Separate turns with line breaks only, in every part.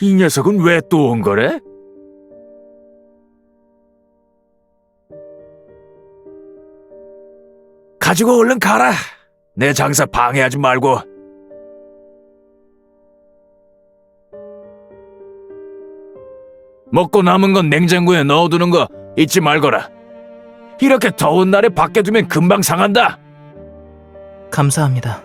이 녀석은 왜 또 온 거래? 가지고 얼른 가라. 내 장사 방해하지 말고. 먹고 남은 건 냉장고에 넣어두는 거 잊지 말거라. 이렇게 더운 날에 밖에 두면 금방 상한다.
감사합니다.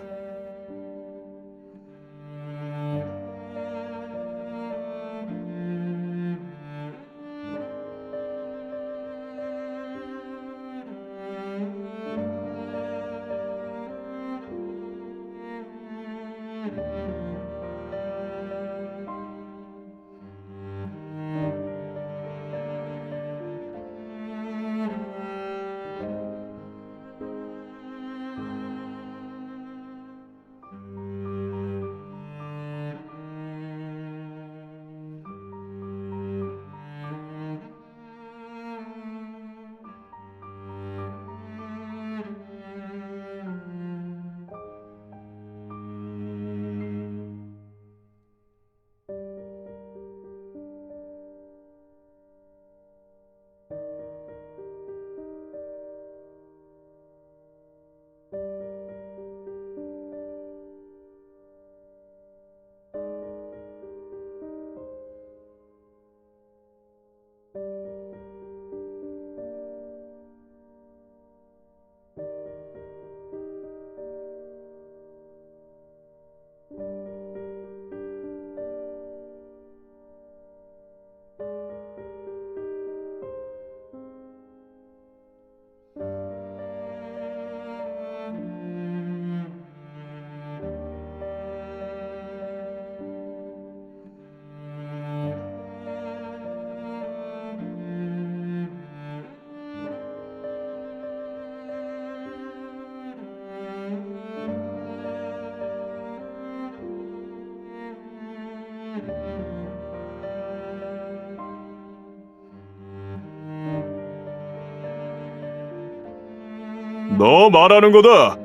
너 말하는 거다.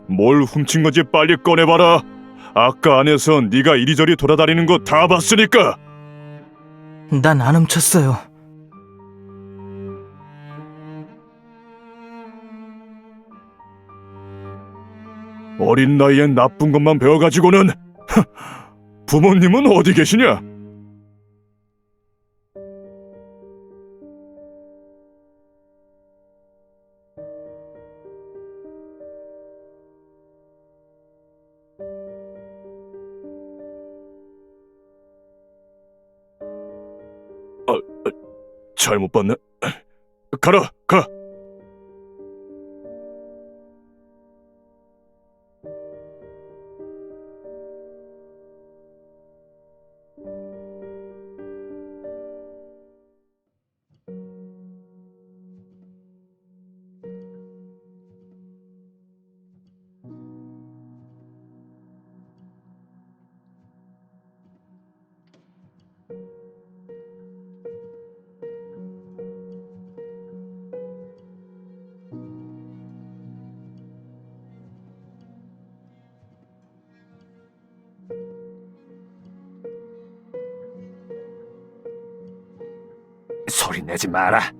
뭘 훔친 건지 빨리 꺼내봐라. 아까 안에서 네가 이리저리 돌아다니는 거 다 봤으니까.
난 안 훔쳤어요.
어린 나이엔 나쁜 것만 배워가지고는. 부모님은 어디 계시냐? 잘못 봤네. 가라, 가.
소리 내지 마라.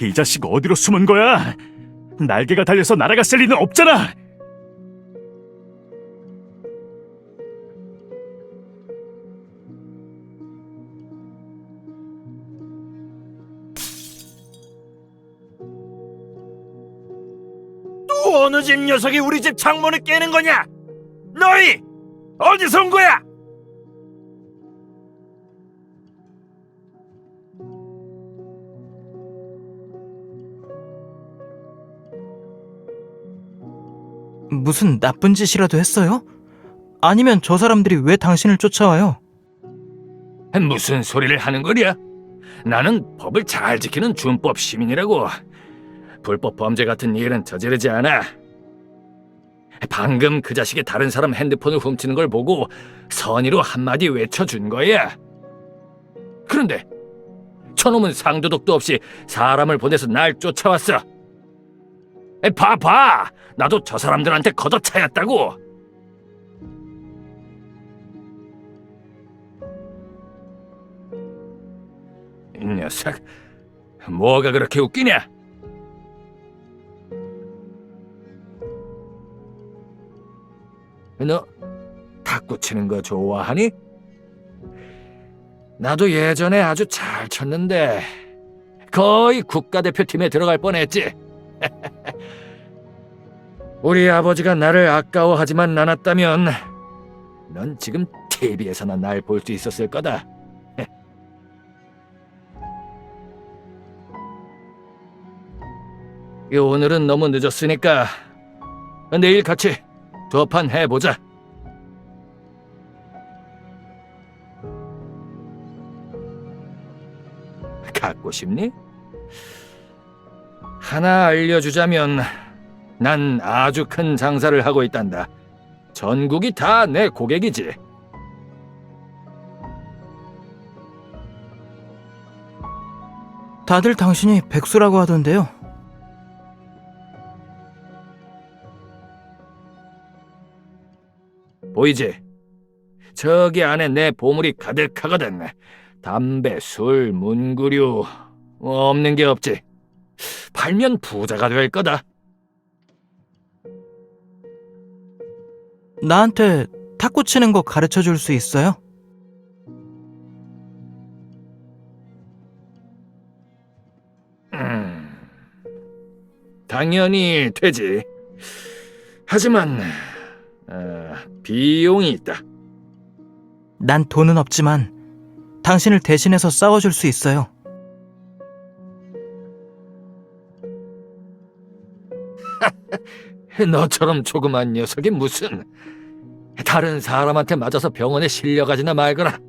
이 자식 어디로 숨은 거야? 날개가 달려서 날아갔을 리는 없잖아.
또 어느 집 녀석이 우리 집 창문을 깨는 거냐? 너희 어디서 온 거야?
무슨 나쁜 짓이라도 했어요? 아니면 저 사람들이 왜 당신을 쫓아와요?
무슨 소리를 하는 거냐? 나는 법을 잘 지키는 준법 시민이라고. 불법 범죄 같은 일은 저지르지 않아. 방금 그 자식이 다른 사람 핸드폰을 훔치는 걸 보고 선의로 한마디 외쳐준 거야. 그런데 저놈은 상도덕도 없이 사람을 보내서 날 쫓아왔어. 봐봐, 나도 저 사람들한테 걷어차였다고. 이 녀석, 뭐가 그렇게 웃기냐? 너 탁구 치는 거 좋아하니? 나도 예전에 아주 잘 쳤는데 거의 국가대표팀에 들어갈 뻔했지. 우리 아버지가 나를 아까워하지만 않았다면 넌 지금 TV에서나 날 볼 수 있었을 거다. 오늘은 너무 늦었으니까 내일 같이 두 판 해보자. 갖고 싶니? 하나 알려주자면 난 아주 큰 장사를 하고 있단다. 전국이 다 내 고객이지.
다들 당신이 백수라고 하던데요.
보이지? 저기 안에 내 보물이 가득하거든. 담배, 술, 문구류 없는 게 없지. 팔면 부자가 될 거다.
나한테 탁구 치는 거 가르쳐 줄 수 있어요?
당연히 되지. 하지만 비용이 있다.
난 돈은 없지만 당신을 대신해서 싸워줄 수 있어요.
너처럼 조그만 녀석이 무슨. 다른 사람한테 맞아서 병원에 실려가지나 말거라.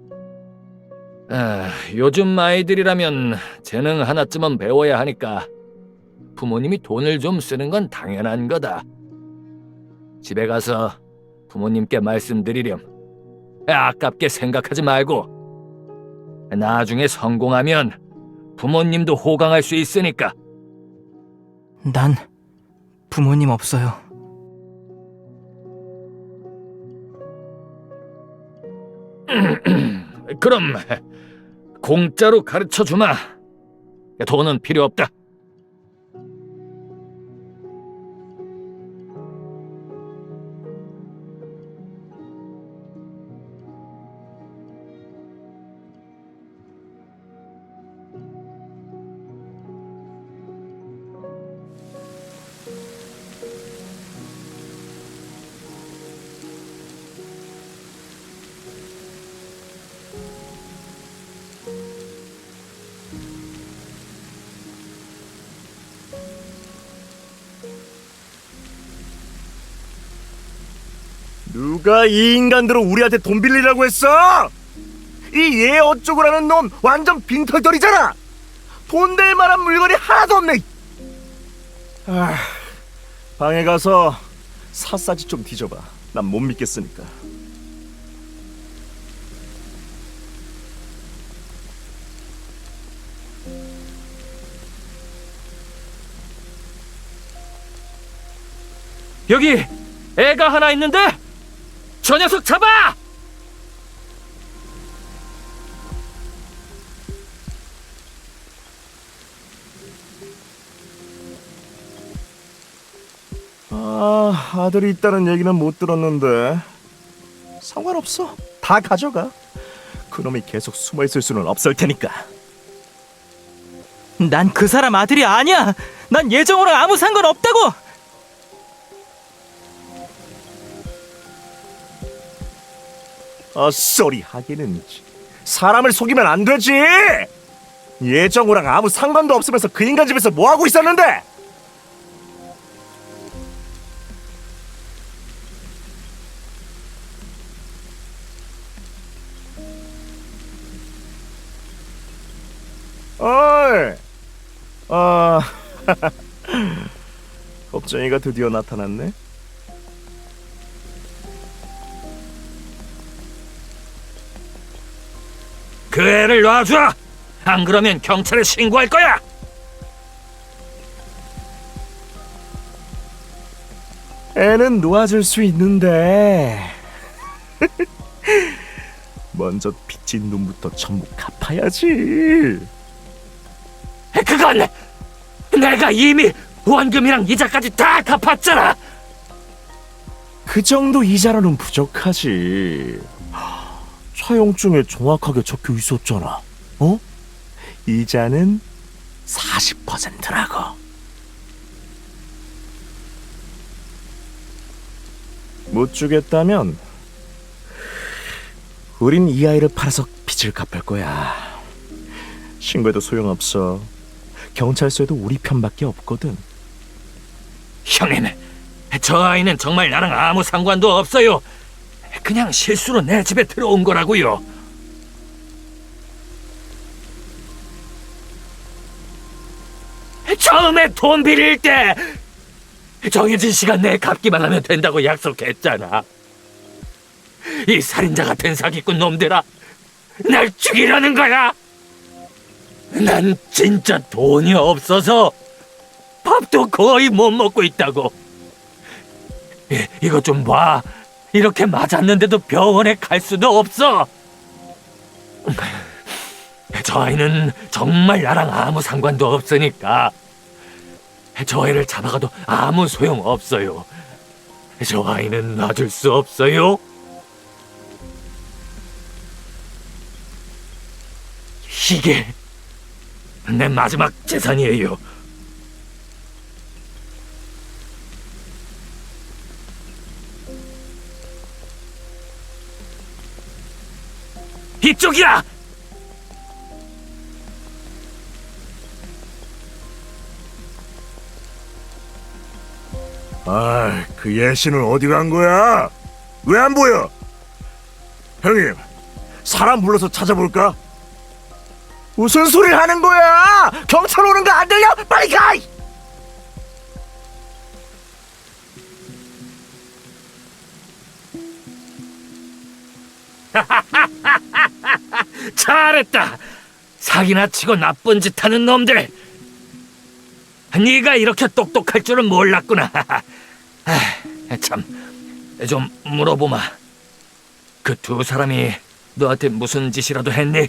요즘 아이들이라면 재능 하나쯤은 배워야 하니까 부모님이 돈을 좀 쓰는 건 당연한 거다. 집에 가서 부모님께 말씀드리렴. 아깝게 생각하지 말고 나중에 성공하면 부모님도 호강할 수 있으니까.
난 부모님 없어요.
그럼 공짜로 가르쳐 주마. 돈은 필요 없다.
누가 이 인간들은 우리한테 돈 빌리라고 했어? 이 얘 어쩌고라는 놈 완전 빈털터리잖아. 돈 될 만한 물건이 하나도 없네. 방에 가서 샅샅이 좀 뒤져봐. 난 못 믿겠으니까.
여기 애가 하나 있는데 저 녀석 잡아!
아들이 있다는 얘기는 못 들었는데 상관없어. 다 가져가. 그놈이 계속 숨어있을 수는 없을 테니까.
난 그 사람 아들이 아니야. 난 예정호랑 아무 상관 없다고.
헛소리 하기는. 사람을 속이면 안 되지. 예정우랑 아무 상관도 없으면서 그 인간 집에서 뭐 하고 있었는데? 어이, 겁쟁이가 드디어 나타났네.
그 애를 놔줘! 안 그러면 경찰에 신고할 거야.
애는 놓아줄 수 있는데 먼저 빚진 놈부터 전부 갚아야지.
그건 내가 이미 원금이랑 이자까지 다 갚았잖아.
그 정도 이자로는 부족하지. 차용증에 정확하게 적혀 있었잖아. 어? 이자는 40%라고. 못 주겠다면 우린 이 아이를 팔아서 빚을 갚을 거야. 신고해도 소용없어. 경찰서에도 우리 편밖에 없거든.
형님, 저 아이는 정말 나랑 아무 상관도 없어요. 그냥 실수로 내 집에 들어온 거라고요. 처음에 돈 빌릴 때 정해진 시간 내에 갚기만 하면 된다고 약속했잖아. 이 살인자 같은 사기꾼 놈들아, 날 죽이려는 거야. 난 진짜 돈이 없어서 밥도 거의 못 먹고 있다고. 이거 좀 봐. 이렇게 맞았는데도 병원에 갈 수도 없어. 저 아이는 정말 나랑 아무 상관도 없으니까 저 애를 잡아가도 아무 소용 없어요. 저 아이는 놔줄 수 없어요. 이게 내 마지막 재산이에요. 이쪽이야!
아, 그 예신은 어디 간 거야? 왜 안 보여? 형님, 사람 불러서 찾아볼까? 무슨 소리를 하는 거야? 경찰 오는 거 안 들려? 빨리 가!
잘했다. 사기나 치고 나쁜 짓 하는 놈들. 네가 이렇게 똑똑할 줄은 몰랐구나. 참, 좀 물어보마. 그 두 사람이 너한테 무슨 짓이라도 했니?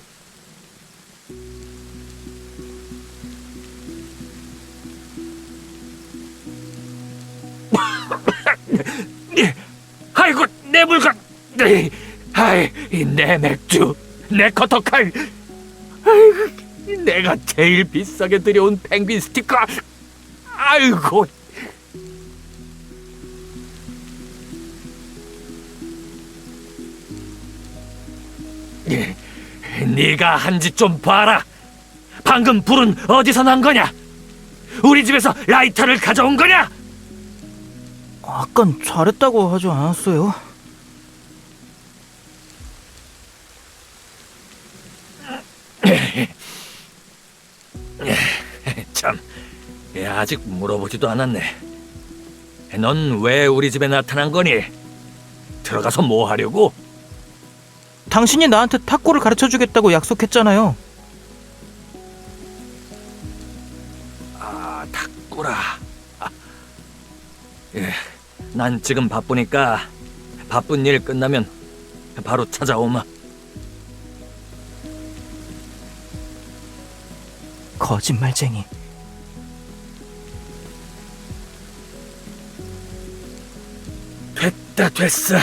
아이고, 내 물건. 아이, 내 맥주, 내 커터칼. 아이고, 내가 제일 비싸게 들여온 펭귄 스티커. 아이고. 네가 한 짓 좀 봐라. 방금 불은 어디서 난 거냐? 우리 집에서 라이터를 가져온 거냐?
아깐 잘했다고 하지 않았어요?
참, 아직 물어보지도 않았네. 넌 왜 우리 집에 나타난 거니? 들어가서 뭐 하려고?
당신이 나한테 탁구를 가르쳐주겠다고 약속했잖아요.
아, 탁구라. 난 지금 바쁘니까 바쁜 일 끝나면 바로 찾아오마.
거짓말쟁이.
됐어.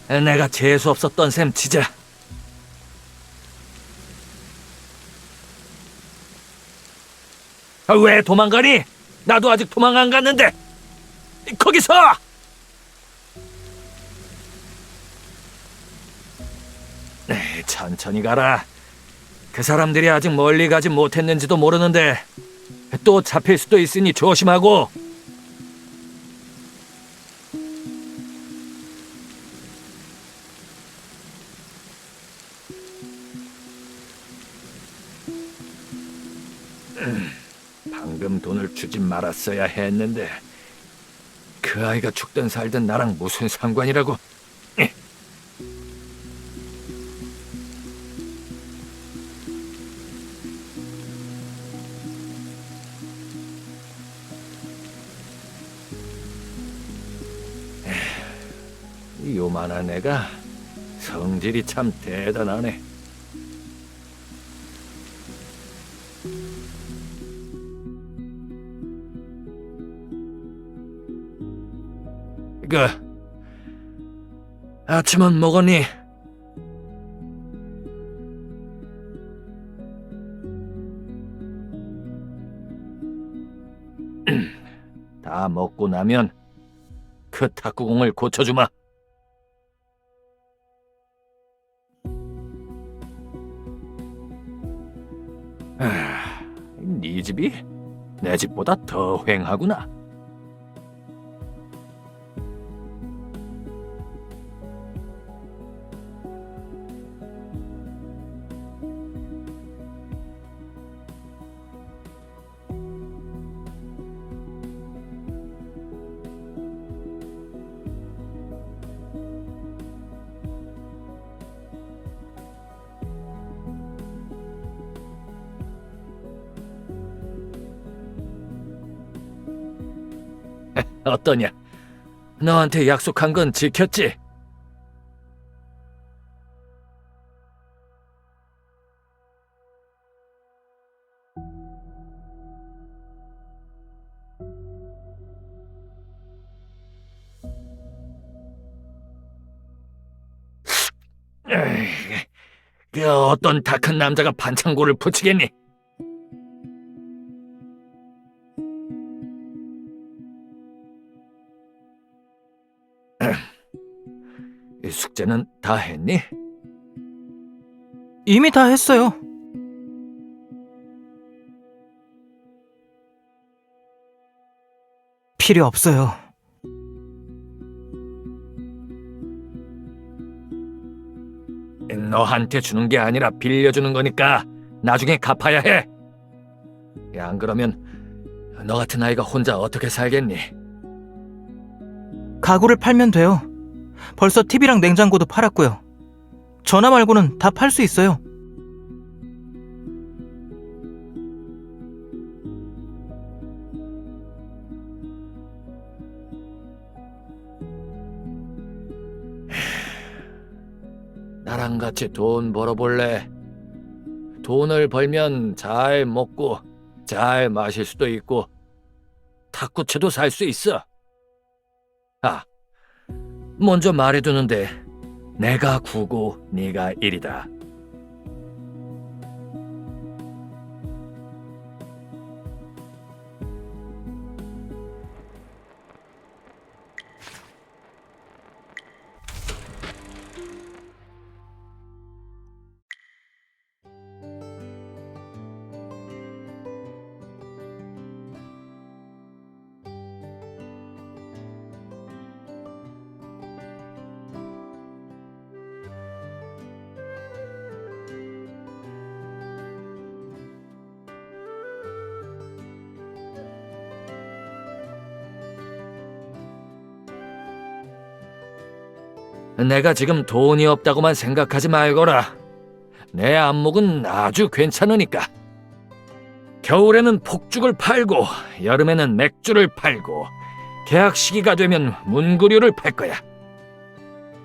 내가 재수 없었던 셈 치자. 왜 도망가니? 나도 아직 도망 안 갔는데. 거기서! 천천히 가라. 그 사람들이 아직 멀리 가지 못했는지도 모르는데 또 잡힐 수도 있으니 조심하고. 방금 돈을 주지 말았어야 했는데 그 아이가 죽든 살든 나랑 무슨 상관이라고. 요만한 애가 성질이 참 대단하네. 아침은 먹었니? 다 먹고 나면 그 탁구공을 고쳐주마. 네 집이 내 집보다 더 휑하구나. 어떠냐? 너한테 약속한 건 지켰지? 그 어떤 다 큰 남자가 반창고를 붙이겠니? 숙제는 다 했니?
이미 다 했어요. 필요 없어요.
너한테 주는 게 아니라 빌려주는 거니까 나중에 갚아야 해. 안 그러면 너 같은 아이가 혼자 어떻게 살겠니?
가구를 팔면 돼요. 벌써 TV랑 냉장고도 팔았고요. 전화 말고는 다 팔 수 있어요.
나랑 같이 돈 벌어볼래? 돈을 벌면 잘 먹고 잘 마실 수도 있고 탁구채도 살 수 있어. 아, 먼저 말해두는데 내가 9고 네가 1이다. 내가 지금 돈이 없다고만 생각하지 말거라. 내 안목은 아주 괜찮으니까. 겨울에는 폭죽을 팔고 여름에는 맥주를 팔고 계약 시기가 되면 문구류를 팔 거야.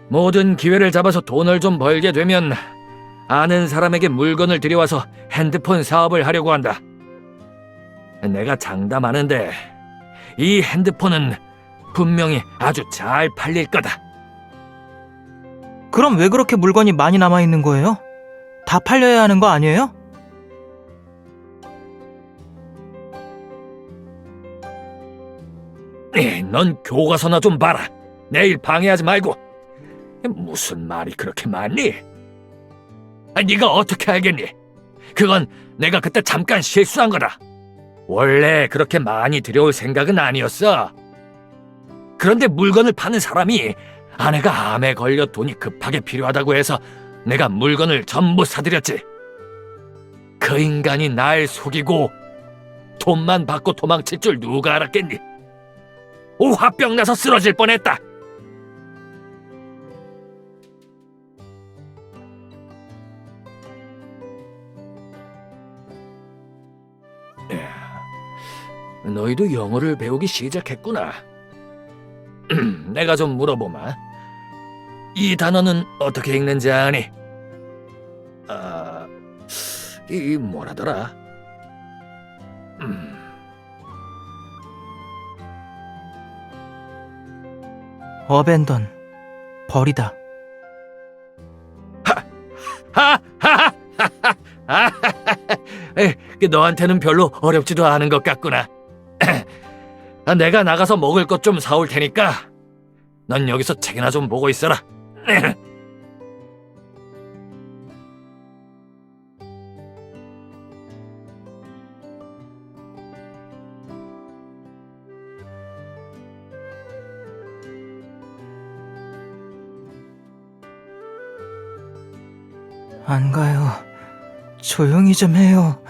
모든 기회를 잡아서 돈을 좀 벌게 되면 아는 사람에게 물건을 들여와서 핸드폰 사업을 하려고 한다. 내가 장담하는데 이 핸드폰은 분명히 아주 잘 팔릴 거다.
그럼 왜 그렇게 물건이 많이 남아있는 거예요? 다 팔려야 하는 거 아니에요?
넌 교과서나 좀 봐라. 내일 방해하지 말고. 무슨 말이 그렇게 많니? 네가 어떻게 알겠니? 그건 내가 그때 잠깐 실수한 거다. 원래 그렇게 많이 들여올 생각은 아니었어. 그런데 물건을 파는 사람이 아내가 암에 걸려 돈이 급하게 필요하다고 해서 내가 물건을 전부 사드렸지. 그 인간이 날 속이고 돈만 받고 도망칠 줄 누가 알았겠니? 화병 나서 쓰러질 뻔했다. 너희도 영어를 배우기 시작했구나. 내가 좀 물어보마. 이 단어는 어떻게 읽는지 아니? 이 뭐라더라?
어벤던, 버리다.
너한테는 별로 어렵지도 않은 것 같구나. 내가 나가서 먹을 것 좀 사올 테니까 넌 여기서 책이나 좀 보고 있어라.
안 가요. 조용히 좀 해요.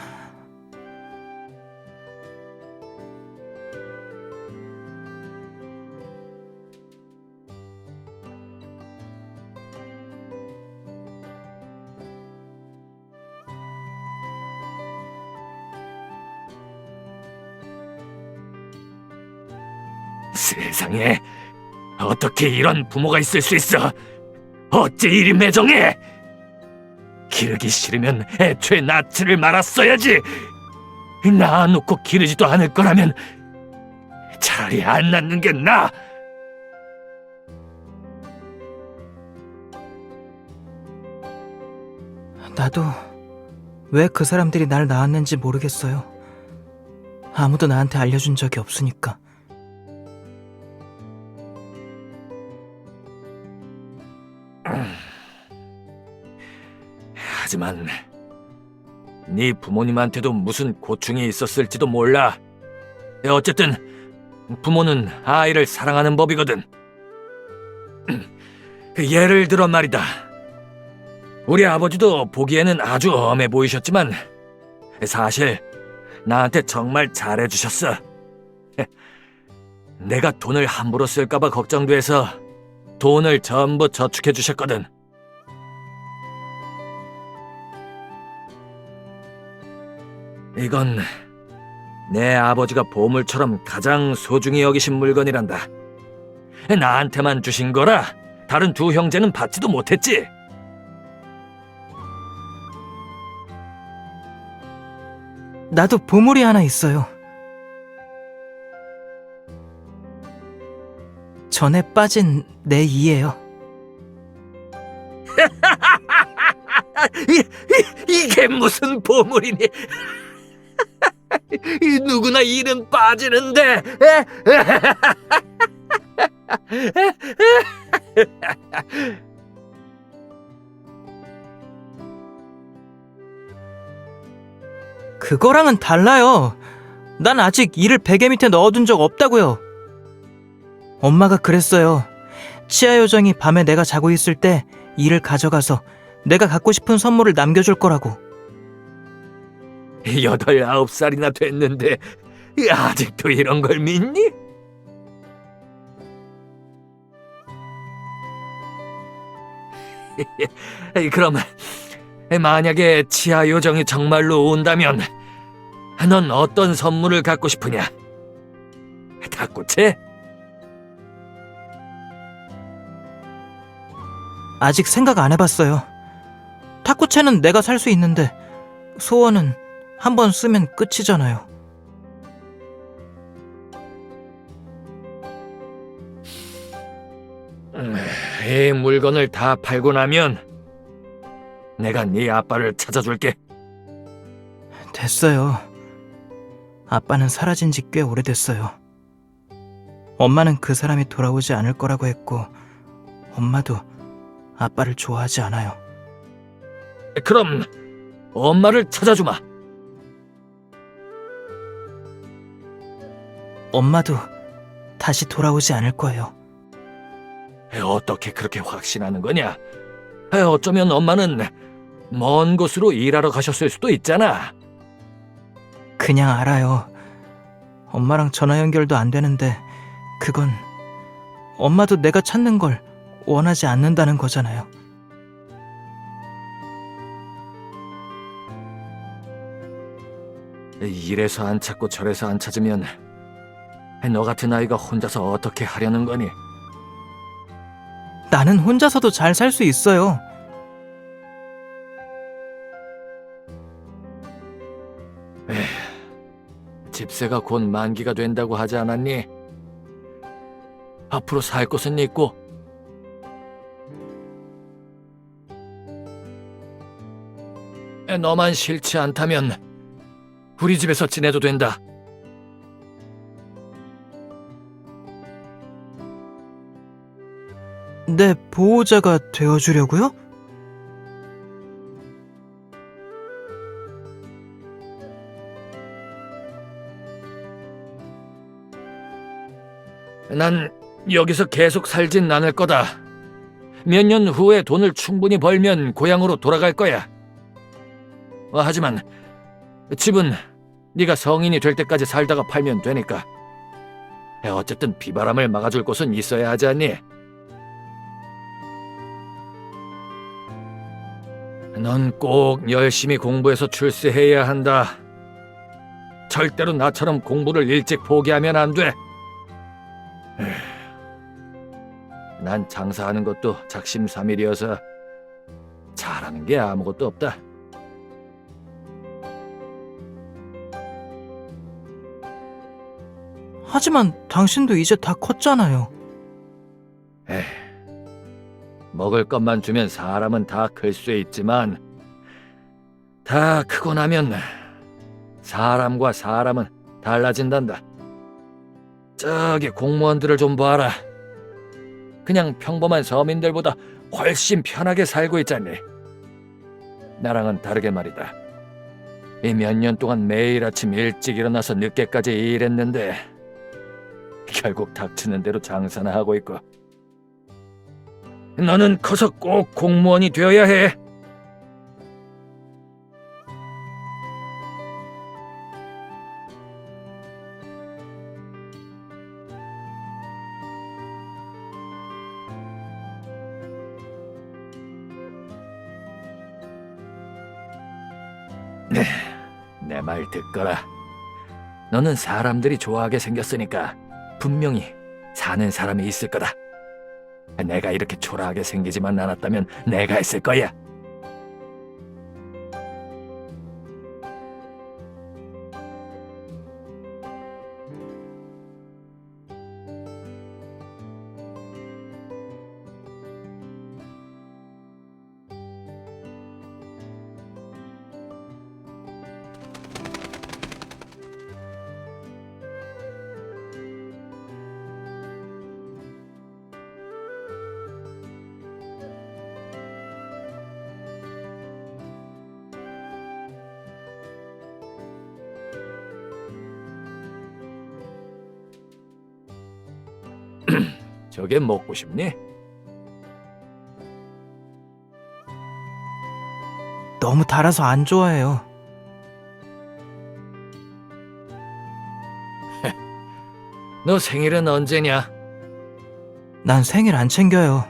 세상에 어떻게 이런 부모가 있을 수 있어? 어찌 이리 매정해? 기르기 싫으면 애초에 낳지를 말았어야지. 낳아놓고 기르지도 않을 거라면 차라리 안 낳는 게 나아.
나도 왜 그 사람들이 날 낳았는지 모르겠어요. 아무도 나한테 알려준 적이 없으니까.
하지만 네 부모님한테도 무슨 고충이 있었을지도 몰라. 어쨌든 부모는 아이를 사랑하는 법이거든. 예를 들어 말이다. 우리 아버지도 보기에는 아주 엄해 보이셨지만 사실 나한테 정말 잘해주셨어. 내가 돈을 함부로 쓸까봐 걱정돼서 돈을 전부 저축해주셨거든. 이건 내 아버지가 보물처럼 가장 소중히 여기신 물건이란다. 나한테만 주신 거라 다른 두 형제는 받지도 못했지.
나도 보물이 하나 있어요. 전에 빠진 내 이예요.
이게 무슨 보물이니? 누구나 이는 빠지는데.
그거랑은 달라요. 난 아직 이를 베개 밑에 넣어둔 적 없다고요. 엄마가 그랬어요. 치아 요정이 밤에 내가 자고 있을 때 이를 가져가서 내가 갖고 싶은 선물을 남겨줄 거라고.
8, 9살이나 됐는데 아직도 이런 걸 믿니? 그럼 만약에 치아 요정이 정말로 온다면 넌 어떤 선물을 갖고 싶으냐? 탁구채?
아직 생각 안 해봤어요. 탁구채는 내가 살 수 있는데 소원은 한 번 쓰면 끝이잖아요.
이 물건을 다 팔고 나면 내가 네 아빠를 찾아줄게.
됐어요. 아빠는 사라진 지 꽤 오래됐어요. 엄마는 그 사람이 돌아오지 않을 거라고 했고 엄마도 아빠를 좋아하지 않아요.
그럼 엄마를 찾아주마.
엄마도 다시 돌아오지 않을 거예요.
어떻게 그렇게 확신하는 거냐? 어쩌면 엄마는 먼 곳으로 일하러 가셨을 수도 있잖아.
그냥 알아요. 엄마랑 전화 연결도 안 되는데 그건 엄마도 내가 찾는 걸 원하지 않는다는 거잖아요.
이래서 안 찾고 저래서 안 찾으면 너 같은 아이가 혼자서 어떻게 하려는 거니?
나는 혼자서도 잘 살 수 있어요.
집세가 곧 만기가 된다고 하지 않았니? 앞으로 살 곳은 있고 너만 싫지 않다면 우리 집에서 지내도 된다.
내 보호자가 되어주려고요?
난 여기서 계속 살진 않을 거다. 몇 년 후에 돈을 충분히 벌면 고향으로 돌아갈 거야. 하지만 집은 네가 성인이 될 때까지 살다가 팔면 되니까. 어쨌든 비바람을 막아줄 곳은 있어야 하지 않니? 넌 꼭 열심히 공부해서 출세해야 한다. 절대로 나처럼 공부를 일찍 포기하면 안 돼. 난 장사하는 것도 작심삼일이어서 잘하는 게 아무것도 없다.
하지만 당신도 이제 다 컸잖아요.
먹을 것만 주면 사람은 다 클 수 있지만 다 크고 나면 사람과 사람은 달라진단다. 저기 공무원들을 좀 봐라. 그냥 평범한 서민들보다 훨씬 편하게 살고 있잖니. 나랑은 다르게 말이다. 이 몇 년 동안 매일 아침 일찍 일어나서 늦게까지 일했는데 결국 닥치는 대로 장사나 하고 있고. 너는 커서 꼭 공무원이 되어야 해. 내 말 듣거라. 너는 사람들이 좋아하게 생겼으니까 분명히 사는 사람이 있을 거다. 내가 이렇게 초라하게 생기지만 않았다면 내가 했을 거야. 저게 먹고 싶니?
너무 달아서 안 좋아해요.
너 생일은 언제냐?
난 생일 안 챙겨요.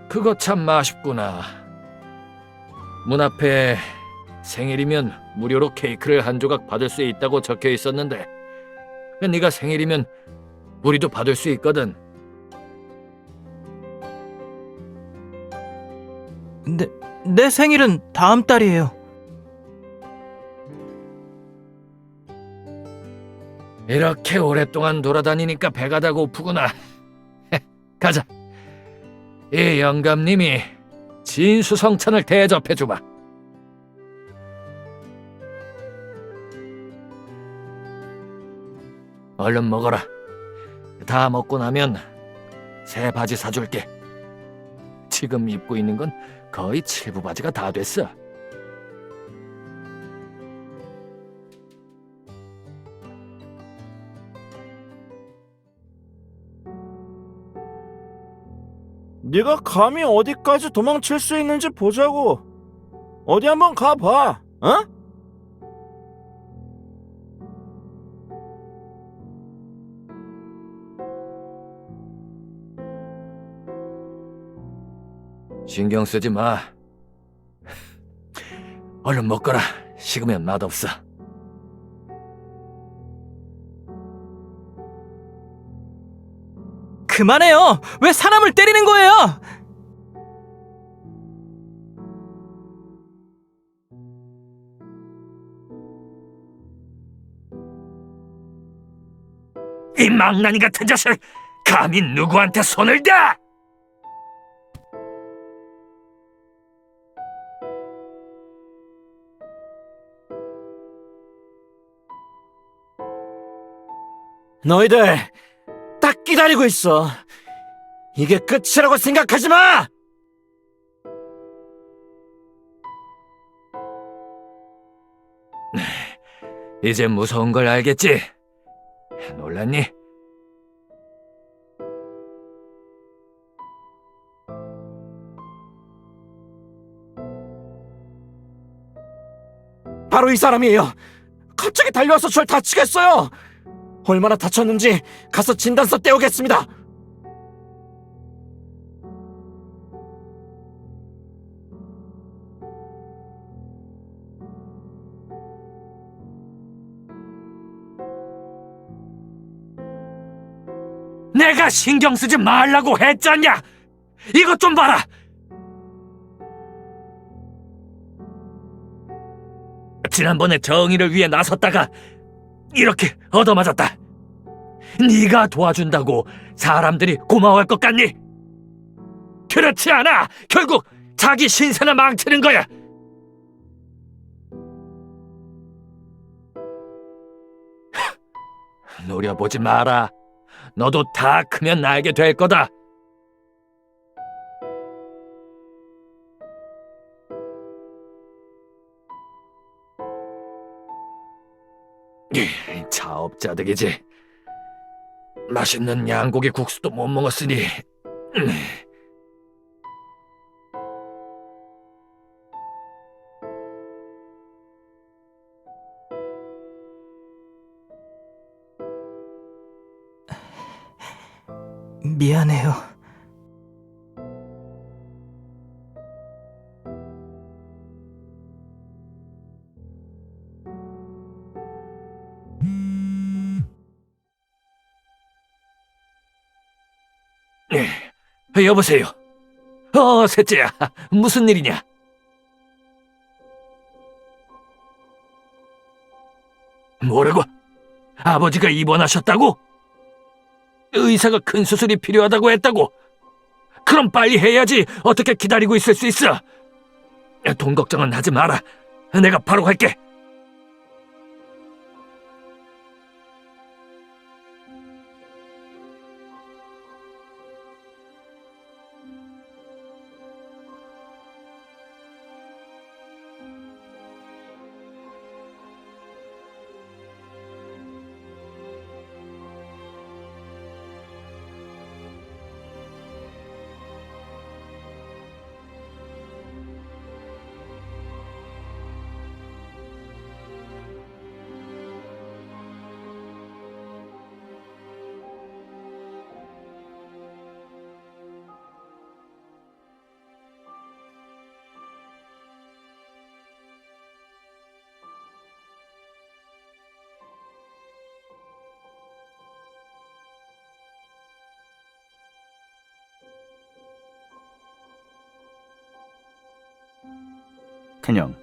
그거 참 아쉽구나. 문 앞에 생일이면 무료로 케이크를 한 조각 받을 수 있다고 적혀 있었는데 네가 생일이면 우리도 받을 수 있거든.
내 생일은 다음 달이에요.
이렇게 오랫동안 돌아다니니까 배가 다 고프구나. 가자. 이 영감님이 진수성찬을 대접해주마. 얼른 먹어라. 다 먹고 나면 새 바지 사줄게. 지금 입고 있는 건 거의 7부 바지가 다 됐어.
네가 감히 어디까지 도망칠 수 있는지 보자고. 어디 한번 가봐. 어?
신경 쓰지 마. 얼른 먹거라. 식으면 맛없어.
그만해요. 왜 사람을 때리는 거예요?
이 망나니 같은 자식! 감히 누구한테 손을 대!
너희들 딱 기다리고 있어. 이게 끝이라고 생각하지 마!
이제 무서운 걸 알겠지? 놀랐니?
바로 이 사람이에요. 갑자기 달려와서 절 다치겠어요. 얼마나 다쳤는지 가서 진단서 떼오겠습니다.
내가 신경 쓰지 말라고 했잖냐! 이것 좀 봐라! 지난번에 정의를 위해 나섰다가 이렇게 얻어맞았다. 네가 도와준다고 사람들이 고마워할 것 같니? 그렇지 않아! 결국 자기 신세나 망치는 거야! 노려보지 마라. 너도 다 크면 알게 될 거다. 자업자득이지. 맛있는 양고기 국수도 못 먹었으니.
미안해요.
여보세요. 셋째야. 무슨 일이냐? 뭐라고? 아버지가 입원하셨다고? 의사가 큰 수술이 필요하다고 했다고? 그럼 빨리 해야지. 어떻게 기다리고 있을 수 있어? 돈 걱정은 하지 마라. 내가 바로 갈게.
큰형,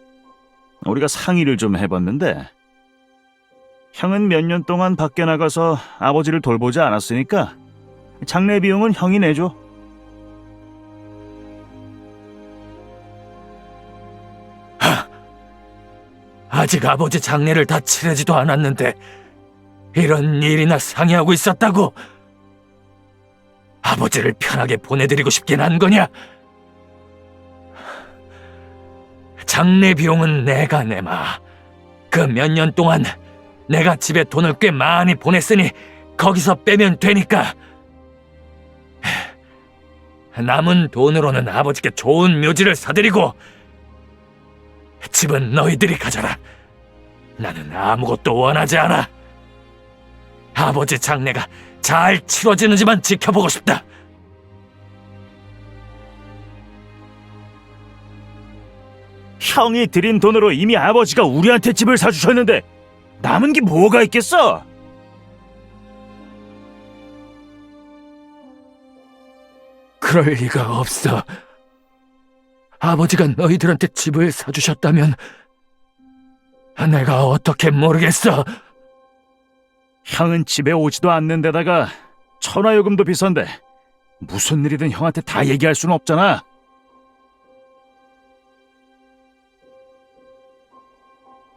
우리가 상의를 좀 해봤는데 형은 몇 년 동안 밖에 나가서 아버지를 돌보지 않았으니까 장례 비용은 형이 내줘.
아직 아버지 장례를 다 치르지도 않았는데 이런 일이나 상의하고 있었다고? 아버지를 편하게 보내드리고 싶긴 한 거냐? 장례 비용은 내가 내마. 그 몇 년 동안 내가 집에 돈을 꽤 많이 보냈으니 거기서 빼면 되니까. 남은 돈으로는 아버지께 좋은 묘지를 사드리고 집은 너희들이 가져라. 나는 아무것도 원하지 않아. 아버지 장례가 잘 치러지는지만 지켜보고 싶다.
형이 드린 돈으로 이미 아버지가 우리한테 집을 사주셨는데 남은 게 뭐가 있겠어?
그럴 리가 없어. 아버지가 너희들한테 집을 사주셨다면 내가 어떻게 모르겠어.
형은 집에 오지도 않는 데다가 전화요금도 비싼데 무슨 일이든 형한테 다 얘기할 수는 없잖아.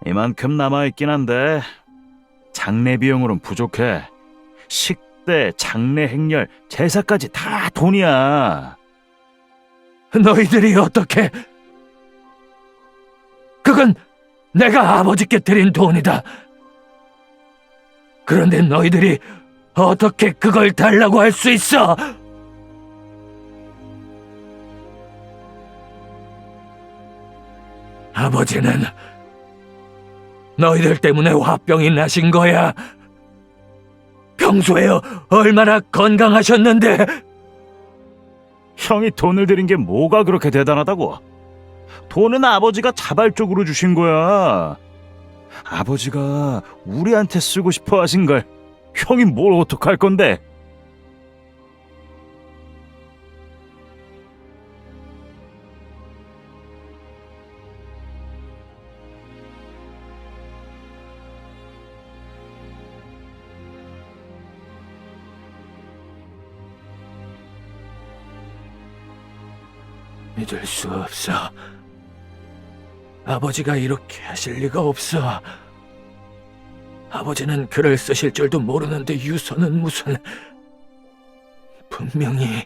이만큼 남아있긴 한데 장례 비용으론 부족해. 식대, 장례 행렬, 제사까지 다 돈이야.
너희들이 어떻게? 그건 내가 아버지께 드린 돈이다. 그런데 너희들이 어떻게 그걸 달라고 할 수 있어? 아버지는 너희들 때문에 화병이 나신 거야. 평소에 얼마나 건강하셨는데.
형이 돈을 들인 게 뭐가 그렇게 대단하다고? 돈은 아버지가 자발적으로 주신 거야. 아버지가 우리한테 쓰고 싶어 하신 걸 형이 뭘 어떡할 건데?
믿을 수 없어. 아버지가 이렇게 하실 리가 없어. 아버지는 글을 쓰실 줄도 모르는데 유서는 무슨... 분명히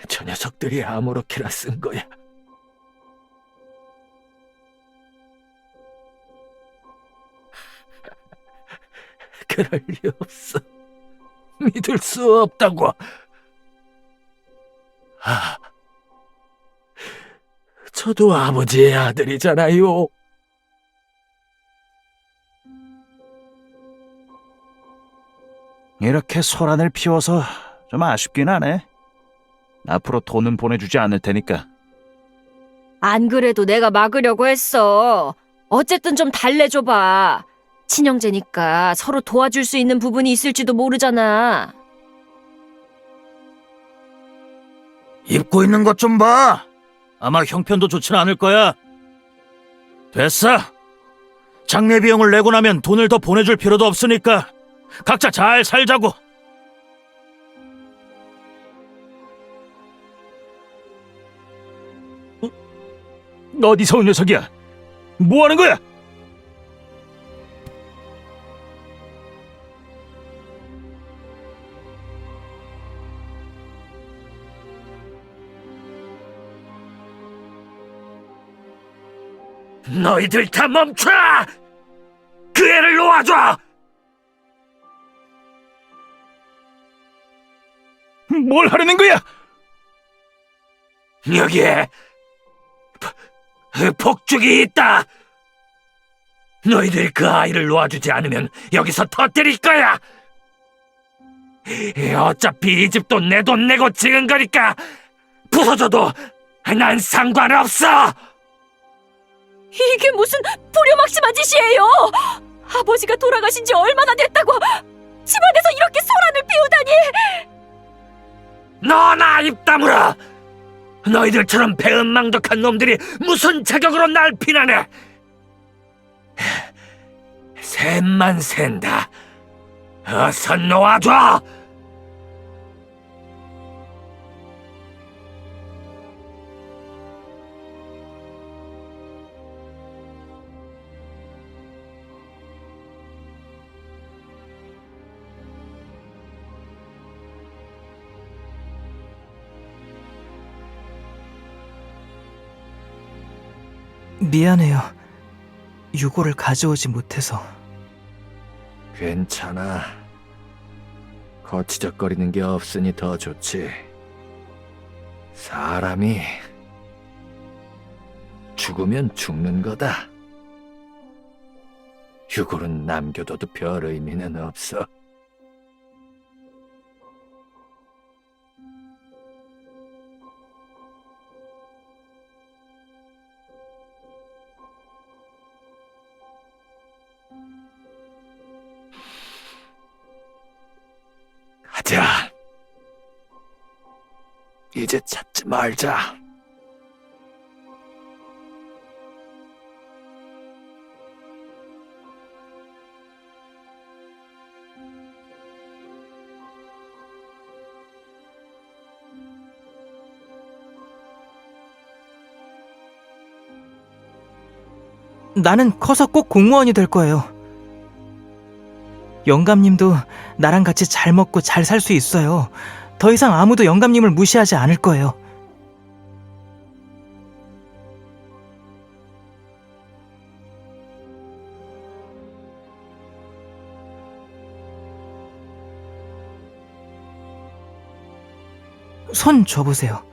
저 녀석들이 아무렇게나 쓴 거야. 그럴 리 없어. 믿을 수 없다고. 저도 아버지의 아들이잖아요.
이렇게 소란을 피워서 좀 아쉽긴 하네. 앞으로 돈은 보내주지 않을 테니까.
안 그래도 내가 막으려고 했어. 어쨌든 좀 달래줘봐. 친형제니까 서로 도와줄 수 있는 부분이 있을지도 모르잖아.
입고 있는 것 좀 봐. 아마 형편도 좋진 않을 거야. 됐어. 장례 비용을 내고 나면 돈을 더 보내줄 필요도 없으니까 각자 잘 살자고.
어디서 온 녀석이야? 뭐 하는 거야?
너희들 다 멈춰! 그 애를 놓아줘!
뭘 하려는 거야?
여기에 폭죽이 있다! 너희들이 그 아이를 놓아주지 않으면 여기서 터뜨릴 거야! 어차피 이 집도 내 돈 내고 지은 거니까 부서져도 난 상관없어!
이게 무슨 불효막심한 짓이에요! 아버지가 돌아가신 지 얼마나 됐다고 집안에서 이렇게 소란을 피우다니!
너나 입 다물어! 너희들처럼 배은망덕한 놈들이 무슨 자격으로 날 비난해! 셋만 샌다. 어서 놓아줘!
미안해요. 유고를 가져오지 못해서.
괜찮아. 거치적거리는 게 없으니 더 좋지. 사람이 죽으면 죽는 거다. 유골은 남겨둬도 별 의미는 없어. 가자. 이제 찾지 말자.
나는 커서 꼭 공무원이 될 거예요. 영감님도 나랑 같이 잘 먹고 잘 살 수 있어요. 더 이상 아무도 영감님을 무시하지 않을 거예요. 손 줘보세요.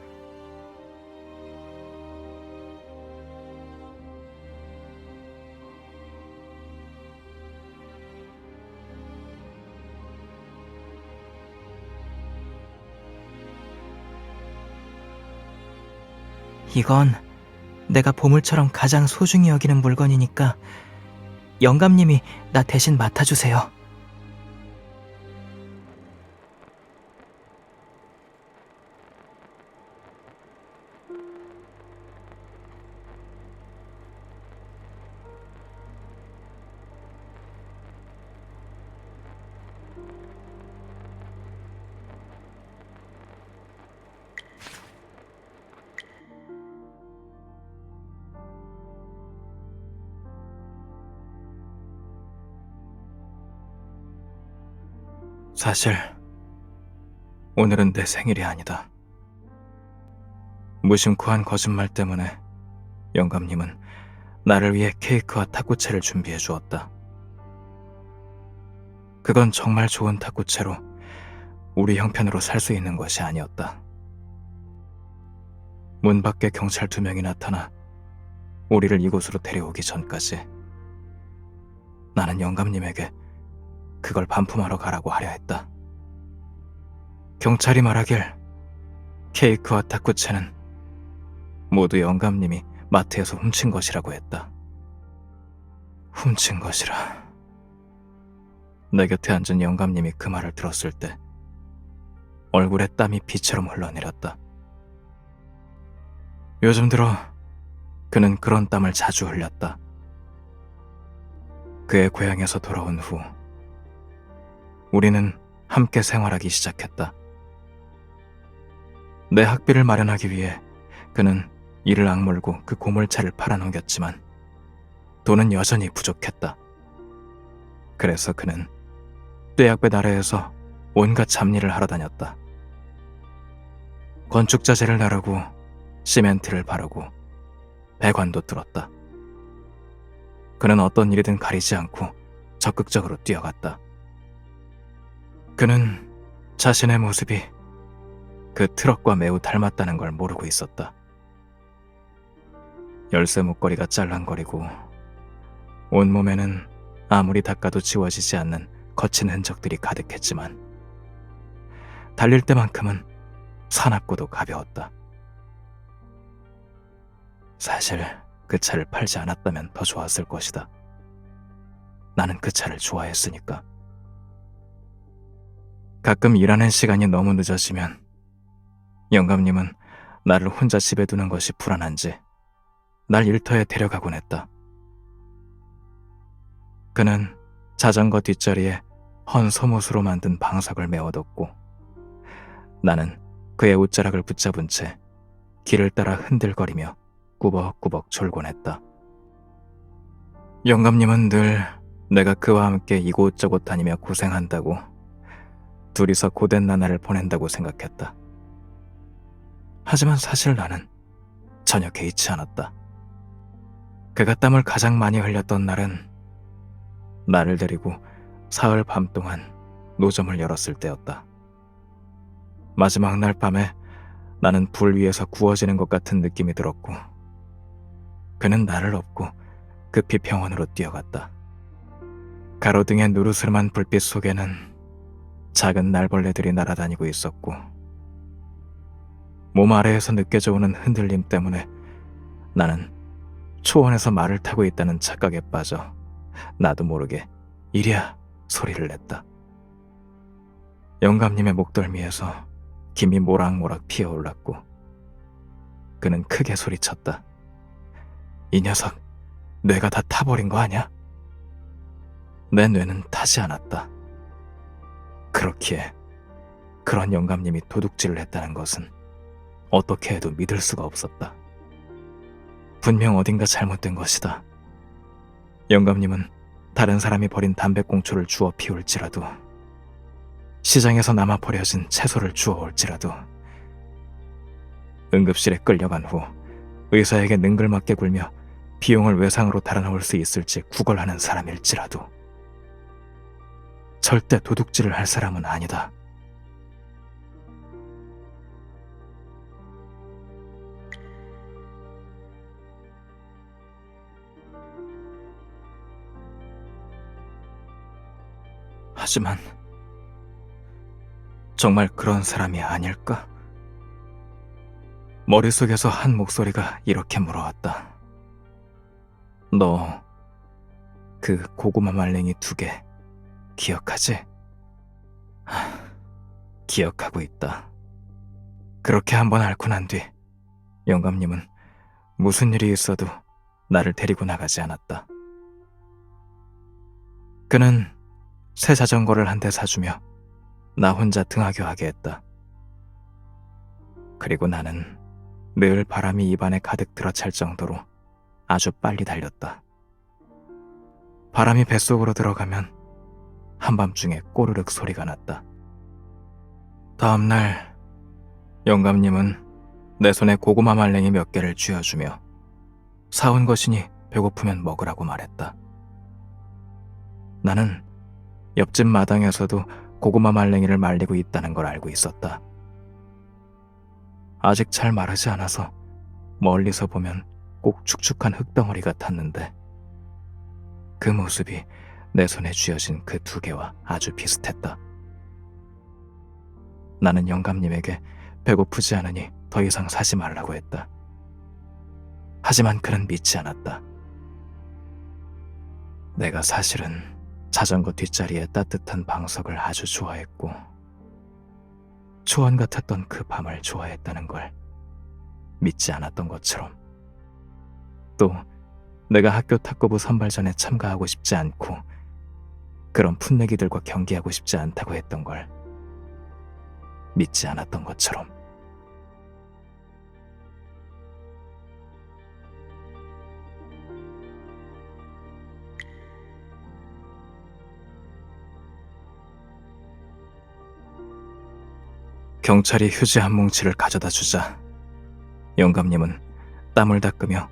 이건 내가 보물처럼 가장 소중히 여기는 물건이니까 영감님이 나 대신 맡아주세요. 사실 오늘은 내 생일이 아니다. 무심코한 거짓말 때문에 영감님은 나를 위해 케이크와 탁구채를 준비해 주었다. 그건 정말 좋은 탁구채로 우리 형편으로 살 수 있는 것이 아니었다. 문 밖에 경찰 2명이 나타나 우리를 이곳으로 데려오기 전까지 나는 영감님에게 그걸 반품하러 가라고 하려 했다. 경찰이 말하길 케이크와 탁구채는 모두 영감님이 마트에서 훔친 것이라고 했다. 훔친 것이라. 내 곁에 앉은 영감님이 그 말을 들었을 때 얼굴에 땀이 비처럼 흘러내렸다. 요즘 들어 그는 그런 땀을 자주 흘렸다. 그의 고향에서 돌아온 후 우리는 함께 생활하기 시작했다. 내 학비를 마련하기 위해 그는 이를 악물고 그 고물차를 팔아넘겼지만 돈은 여전히 부족했다. 그래서 그는 떼약배 나라에서 온갖 잡일을 하러 다녔다. 건축자재를 나르고 시멘트를 바르고 배관도 뚫었다. 그는 어떤 일이든 가리지 않고 적극적으로 뛰어갔다. 그는 자신의 모습이 그 트럭과 매우 닮았다는 걸 모르고 있었다. 열쇠 목걸이가 짤랑거리고 온몸에는 아무리 닦아도 지워지지 않는 거친 흔적들이 가득했지만 달릴 때만큼은 사납고도 가벼웠다. 사실 그 차를 팔지 않았다면 더 좋았을 것이다. 나는 그 차를 좋아했으니까. 가끔 일하는 시간이 너무 늦어지면 영감님은 나를 혼자 집에 두는 것이 불안한지 날 일터에 데려가곤 했다. 그는 자전거 뒷자리에 헌 소못으로 만든 방석을 메워뒀고 나는 그의 옷자락을 붙잡은 채 길을 따라 흔들거리며 꾸벅꾸벅 졸곤 했다. 영감님은 늘 내가 그와 함께 이곳저곳 다니며 고생한다고, 둘이서 고된 나날을 보낸다고 생각했다. 하지만 사실 나는 전혀 개의치 않았다. 그가 땀을 가장 많이 흘렸던 날은 나를 데리고 사흘 밤 동안 노점을 열었을 때였다. 마지막 날 밤에 나는 불 위에서 구워지는 것 같은 느낌이 들었고 그는 나를 업고 급히 병원으로 뛰어갔다. 가로등의 누르스름한 불빛 속에는 작은 날벌레들이 날아다니고 있었고 몸 아래에서 느껴져 오는 흔들림 때문에 나는 초원에서 말을 타고 있다는 착각에 빠져 나도 모르게 이랴 소리를 냈다. 영감님의 목덜미에서 김이 모락모락 피어올랐고 그는 크게 소리쳤다. 이 녀석, 뇌가 다 타버린 거 아냐? 내 뇌는 타지 않았다. 그렇기에 그런 영감님이 도둑질을 했다는 것은 어떻게 해도 믿을 수가 없었다. 분명 어딘가 잘못된 것이다. 영감님은 다른 사람이 버린 담배꽁초를 주워 피울지라도, 시장에서 남아 버려진 채소를 주워올지라도, 응급실에 끌려간 후 의사에게 능글맞게 굴며 비용을 외상으로 달아나올 수 있을지 구걸하는 사람일지라도 절대 도둑질을 할 사람은 아니다. 하지만 정말 그런 사람이 아닐까? 머릿속에서 한 목소리가 이렇게 물어왔다. 너 그 고구마 말랭이 2개 기억하지? 기억하고 있다. 그렇게 한번 앓고 난 뒤 영감님은 무슨 일이 있어도 나를 데리고 나가지 않았다. 그는 새 자전거를 한 대 사주며 나 혼자 등하교하게 했다. 그리고 나는 늘 바람이 입안에 가득 들어찰 정도로 아주 빨리 달렸다. 바람이 뱃속으로 들어가면 한밤중에 꼬르륵 소리가 났다. 다음 날 영감님은 내 손에 고구마 말랭이 몇 개를 쥐어주며 사온 것이니 배고프면 먹으라고 말했다. 나는 옆집 마당에서도 고구마 말랭이를 말리고 있다는 걸 알고 있었다. 아직 잘 마르지 않아서 멀리서 보면 꼭 축축한 흙덩어리 같았는데 그 모습이 내 손에 쥐어진 그 2개와 아주 비슷했다. 나는 영감님에게 배고프지 않으니 더 이상 사지 말라고 했다. 하지만 그는 믿지 않았다. 내가 사실은 자전거 뒷자리에 따뜻한 방석을 아주 좋아했고 초원 같았던 그 밤을 좋아했다는 걸 믿지 않았던 것처럼, 또 내가 학교 탁구부 선발전에 참가하고 싶지 않고 그런 풋내기들과 경기하고 싶지 않다고 했던 걸 믿지 않았던 것처럼. 경찰이 휴지 한 뭉치를 가져다 주자 영감님은 땀을 닦으며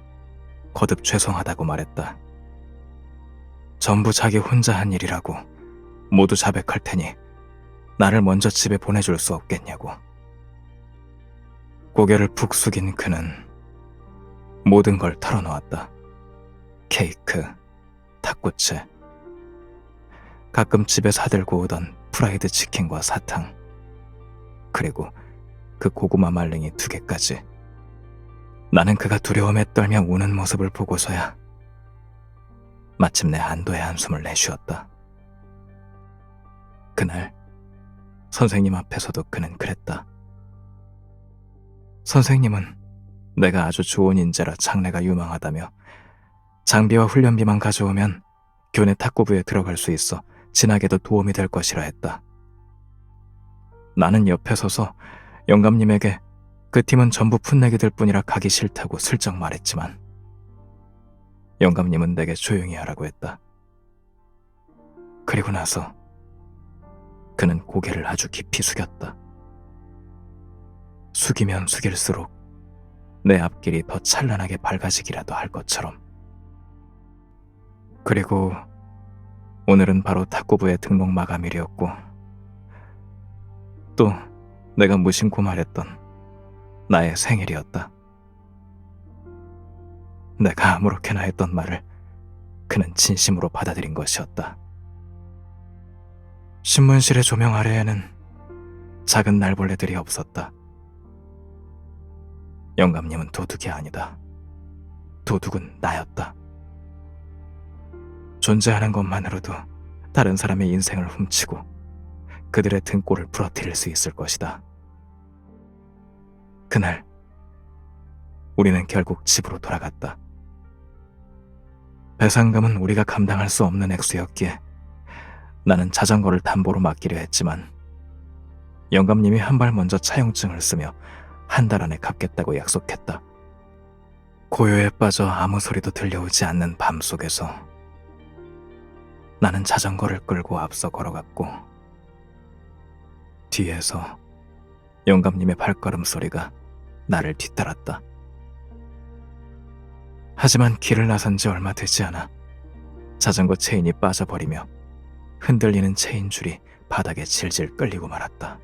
거듭 죄송하다고 말했다. 전부 자기 혼자 한 일이라고 모두 자백할 테니 나를 먼저 집에 보내줄 수 없겠냐고. 고개를 푹 숙인 그는 모든 걸 털어놓았다. 케이크, 닭꼬치, 가끔 집에 사들고 오던 프라이드 치킨과 사탕, 그리고 그 고구마 말랭이 2개까지. 나는 그가 두려움에 떨며 우는 모습을 보고서야 마침내 안도의 한숨을 내쉬었다. 그날 선생님 앞에서도 그는 그랬다. 선생님은 내가 아주 좋은 인재라 장래가 유망하다며 장비와 훈련비만 가져오면 교내 탁구부에 들어갈 수 있어 진학에도 도움이 될 것이라 했다. 나는 옆에 서서 영감님에게 그 팀은 전부 풋내기들 뿐이라 가기 싫다고 슬쩍 말했지만 영감님은 내게 조용히 하라고 했다. 그리고 나서 그는 고개를 아주 깊이 숙였다. 숙이면 숙일수록 내 앞길이 더 찬란하게 밝아지기라도 할 것처럼. 그리고 오늘은 바로 탁구부의 등록 마감일이었고 또 내가 무심코 말했던 나의 생일이었다. 내가 아무렇게나 했던 말을 그는 진심으로 받아들인 것이었다. 신문실의 조명 아래에는 작은 날벌레들이 없었다. 영감님은 도둑이 아니다. 도둑은 나였다. 존재하는 것만으로도 다른 사람의 인생을 훔치고 그들의 등골을 부러뜨릴 수 있을 것이다. 그날 우리는 결국 집으로 돌아갔다. 배상금은 우리가 감당할 수 없는 액수였기에 나는 자전거를 담보로 맡기려 했지만 영감님이 한 발 먼저 차용증을 쓰며 한 달 안에 갚겠다고 약속했다. 고요에 빠져 아무 소리도 들려오지 않는 밤 속에서 나는 자전거를 끌고 앞서 걸어갔고 뒤에서 영감님의 발걸음 소리가 나를 뒤따랐다. 하지만 길을 나선 지 얼마 되지 않아 자전거 체인이 빠져버리며 흔들리는 체인 줄이 바닥에 질질 끌리고 말았다.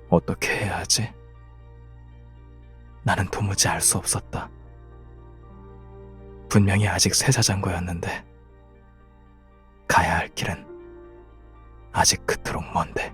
어떻게 해야 하지? 나는 도무지 알 수 없었다. 분명히 아직 새 자전거였는데 가야 할 길은 아직 그토록 먼데.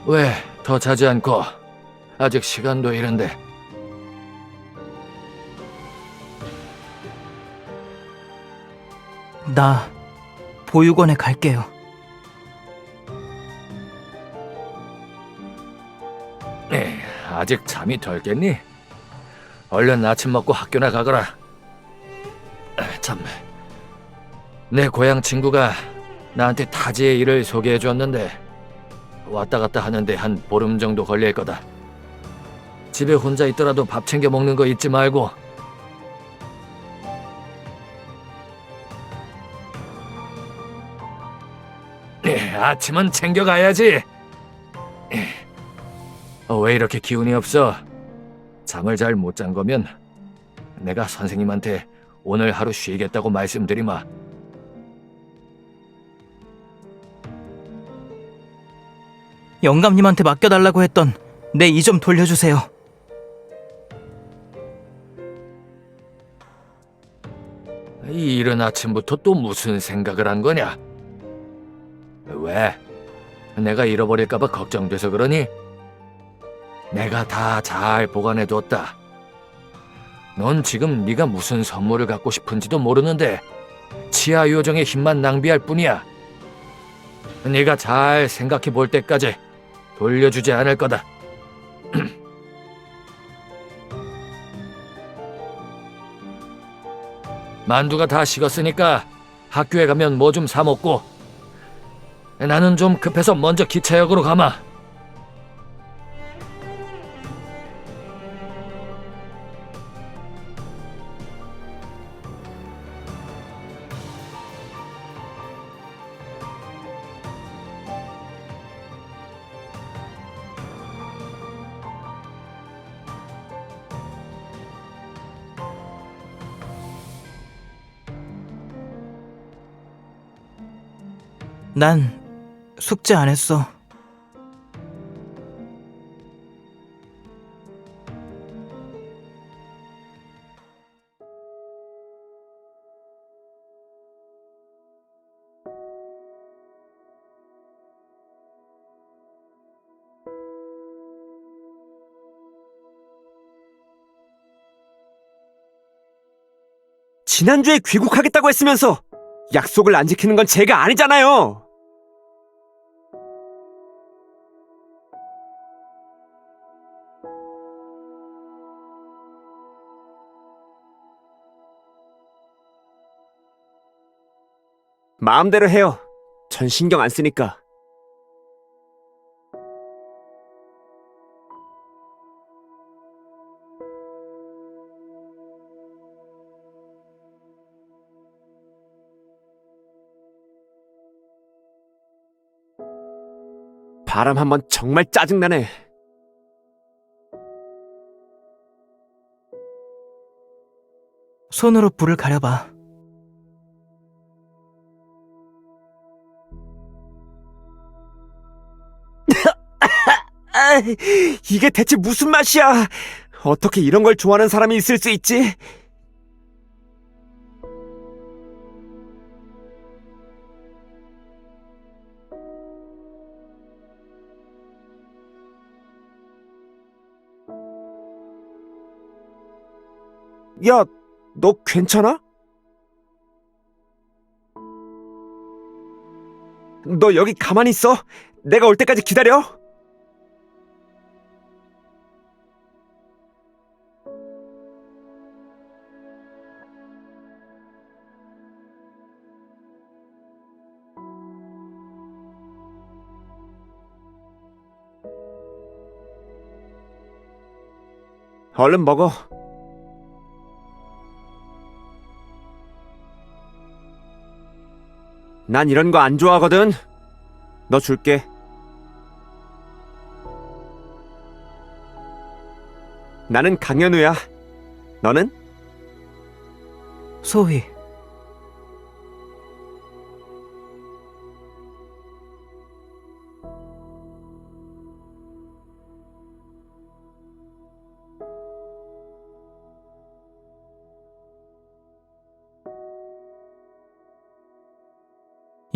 왜 더 자지 않고? 아직 시간도 이른데.
나 보육원에 갈게요.
아직 잠이 덜 깼니? 얼른 아침 먹고 학교나 가거라. 참, 내 고향 친구가 나한테 타지의 일을 소개해 줬는데 왔다 갔다 하는데 한 보름 정도 걸릴 거다. 집에 혼자 있더라도 밥 챙겨 먹는 거 잊지 말고. 아침은 챙겨 가야지. 왜 이렇게 기운이 없어? 잠을 잘 못 잔 거면 내가 선생님한테 오늘 하루 쉬겠다고 말씀드리마.
영감님한테 맡겨달라고 했던 내 이 좀 돌려주세요.
이 이른 아침부터 또 무슨 생각을 한 거냐? 왜? 내가 잃어버릴까봐 걱정돼서 그러니? 내가 다 잘 보관해뒀다. 넌 지금 네가 무슨 선물을 갖고 싶은지도 모르는데 치아 요정의 힘만 낭비할 뿐이야. 네가 잘 생각해 볼 때까지 돌려주지 않을 거다. 만두가 다 식었으니까 학교에 가면 뭐 좀 사 먹고. 나는 좀 급해서 먼저 기차역으로 가마.
난 숙제 안 했어.
지난주에 귀국하겠다고 했으면서 약속을 안 지키는 건 제가 아니잖아요. 마음대로 해요. 전 신경 안 쓰니까. 바람 한번 정말 짜증나네.
손으로 불을 가려봐.
아, 이게 대체 무슨 맛이야? 어떻게 이런 걸 좋아하는 사람이 있을 수 있지? 야, 너 괜찮아? 너 여기 가만히 있어. 내가 올 때까지 기다려. 얼른 먹어. 난 이런 거 안 좋아하거든. 너 줄게. 나는 강현우야. 너는?
소희.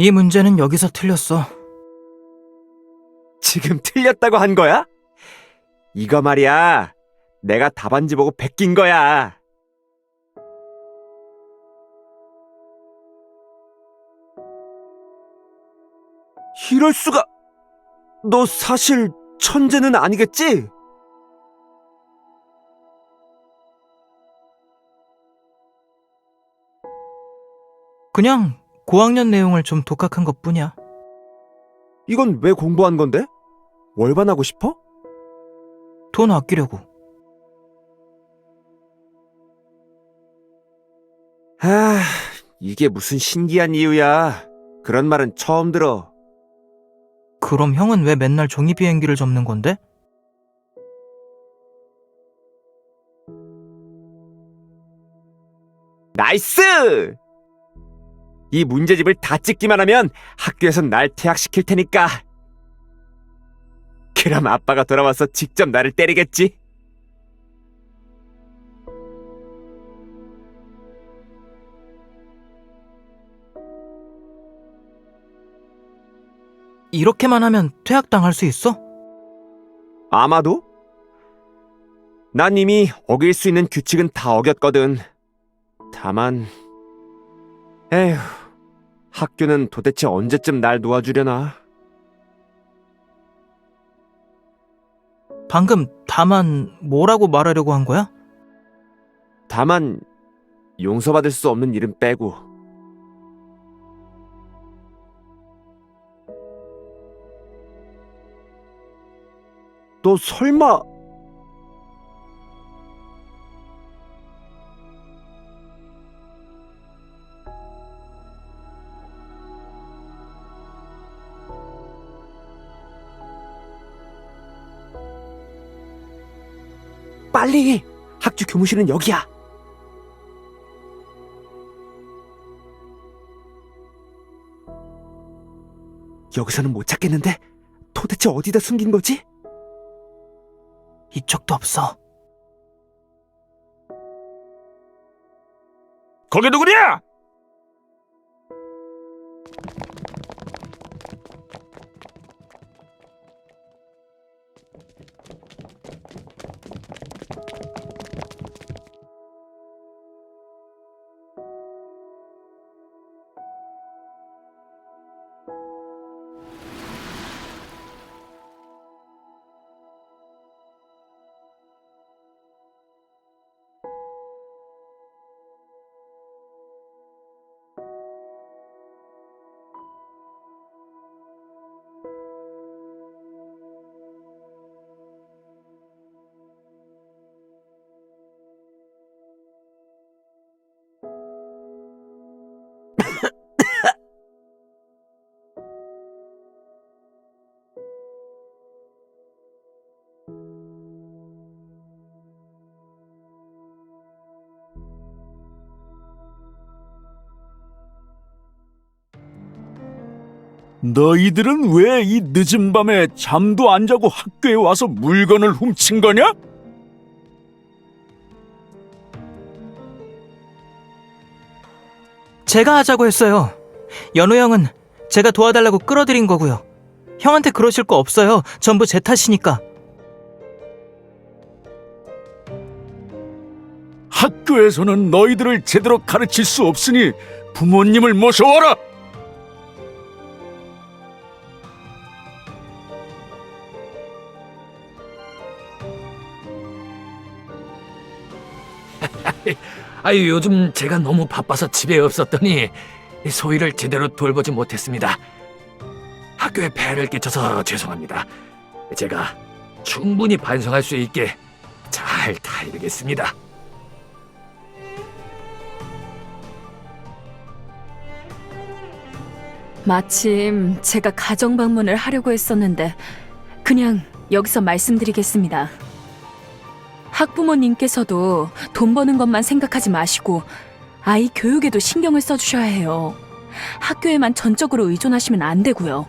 이 문제는 여기서 틀렸어.
지금 틀렸다고 한 거야? 이거 말이야. 내가 답안지 보고 베낀 거야. 이럴 수가. 너 사실 천재는 아니겠지?
그냥 고학년 내용을 좀 독학한 것뿐이야.
이건 왜 공부한 건데? 월반하고 싶어?
돈 아끼려고.
아, 이게 무슨 신기한 이유야. 그런 말은 처음 들어.
그럼 형은 왜 맨날 종이 비행기를 접는 건데?
나이스! 이 문제집을 다 찍기만 하면 학교에선 날 퇴학시킬 테니까. 그럼 아빠가 돌아와서 직접 나를 때리겠지?
이렇게만 하면 퇴학당할 수 있어?
아마도? 난 이미 어길 수 있는 규칙은 다 어겼거든. 다만, 에휴, 학교는 도대체 언제쯤 날 놓아주려나?
방금 다만 뭐라고 말하려고 한 거야?
다만, 용서받을 수 없는 일은 빼고. 너 설마... 빨리! 학교 교무실은 여기야! 여기서는 못 찾겠는데? 도대체 어디다 숨긴 거지?
이쪽도 없어.
거기 누구냐?
너희들은 왜 이 늦은 밤에 잠도 안 자고 학교에 와서 물건을 훔친 거냐?
제가 하자고 했어요. 연우 형은 제가 도와달라고 끌어들인 거고요. 형한테 그러실 거 없어요. 전부 제 탓이니까.
학교에서는 너희들을 제대로 가르칠 수 없으니 부모님을 모셔와라.
아유, 요즘 제가 너무 바빠서 집에 없었더니 소희를 제대로 돌보지 못했습니다. 학교에 폐해를 끼쳐서 죄송합니다. 제가 충분히 반성할 수 있게 잘 다해드리겠습니다.
마침 제가 가정 방문을 하려고 했었는데 그냥 여기서 말씀드리겠습니다. 학부모님께서도 돈 버는 것만 생각하지 마시고 아이 교육에도 신경을 써주셔야 해요. 학교에만 전적으로 의존하시면 안 되고요.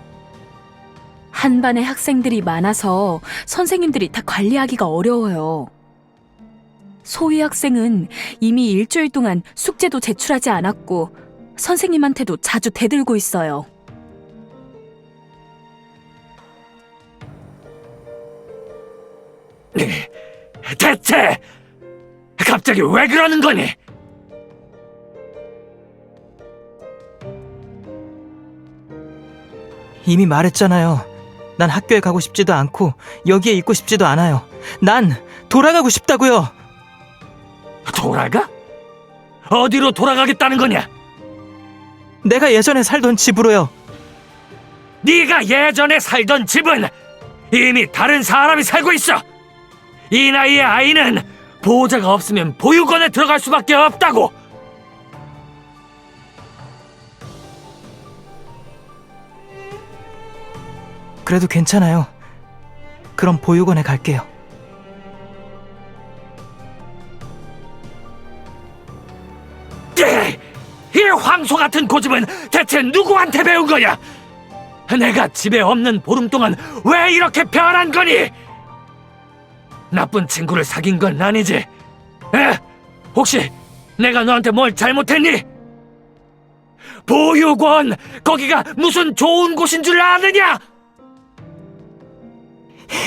한 반에 학생들이 많아서 선생님들이 다 관리하기가 어려워요. 소희 학생은 이미 일주일 동안 숙제도 제출하지 않았고 선생님한테도 자주 대들고 있어요.
대체 갑자기 왜 그러는 거니?
이미 말했잖아요. 난 학교에 가고 싶지도 않고 여기에 있고 싶지도 않아요. 난 돌아가고 싶다고요.
돌아가? 어디로 돌아가겠다는 거냐?
내가 예전에 살던 집으로요.
네가 예전에 살던 집은 이미 다른 사람이 살고 있어. 이 나이의 아이는 보호자가 없으면 보육원에 들어갈 수밖에 없다고.
그래도 괜찮아요. 그럼 보육원에 갈게요.
이 황소 같은 고집은 대체 누구한테 배운 거냐? 내가 집에 없는 보름 동안 왜 이렇게 변한 거니? 나쁜 친구를 사귄 건 아니지? 에? 혹시 내가 너한테 뭘 잘못했니? 보육원, 거기가 무슨 좋은 곳인 줄 아느냐?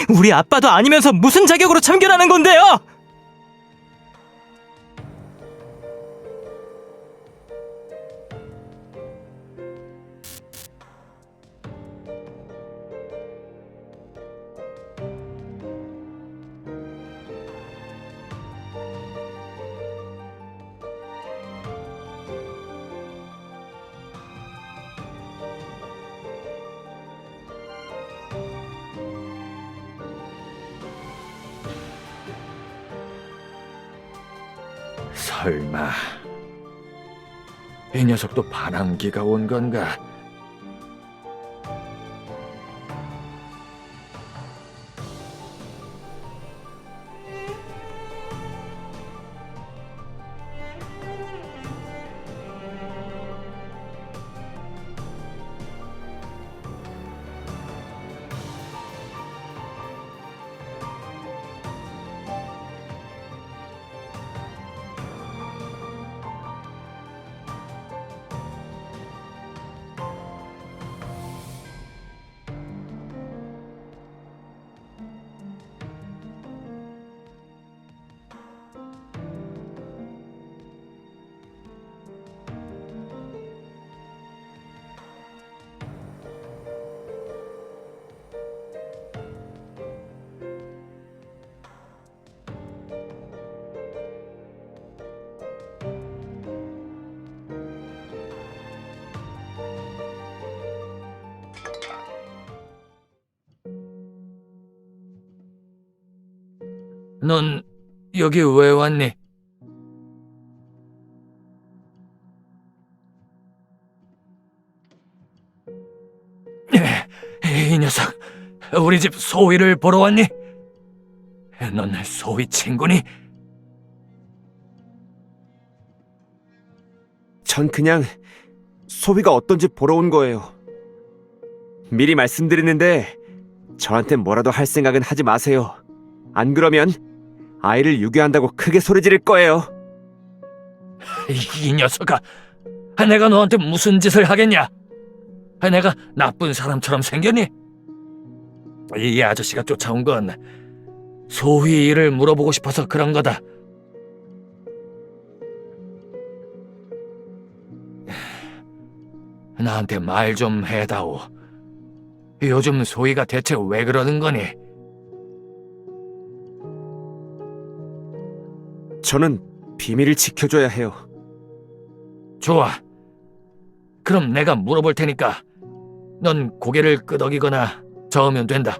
우리 아빠도 아니면서 무슨 자격으로 참견하는 건데요?
설마 이 녀석도 반항기가 온 건가? 넌 여기 왜 왔니? 이 녀석, 우리 집 소희를 보러 왔니? 넌 소희 친구니?
전 그냥 소희가 어떤지 보러 온 거예요. 미리 말씀드리는데 저한테 뭐라도 할 생각은 하지 마세요. 안 그러면 아이를 유괴한다고 크게 소리 지를 거예요.
이 녀석아, 내가 너한테 무슨 짓을 하겠냐? 내가 나쁜 사람처럼 생겼니? 이 아저씨가 쫓아온 건 소희 일을 물어보고 싶어서 그런 거다. 나한테 말 좀 해다오. 요즘 소희가 대체 왜 그러는 거니?
저는 비밀을 지켜줘야 해요.
좋아. 그럼 내가 물어볼 테니까 넌 고개를 끄덕이거나 저으면 된다.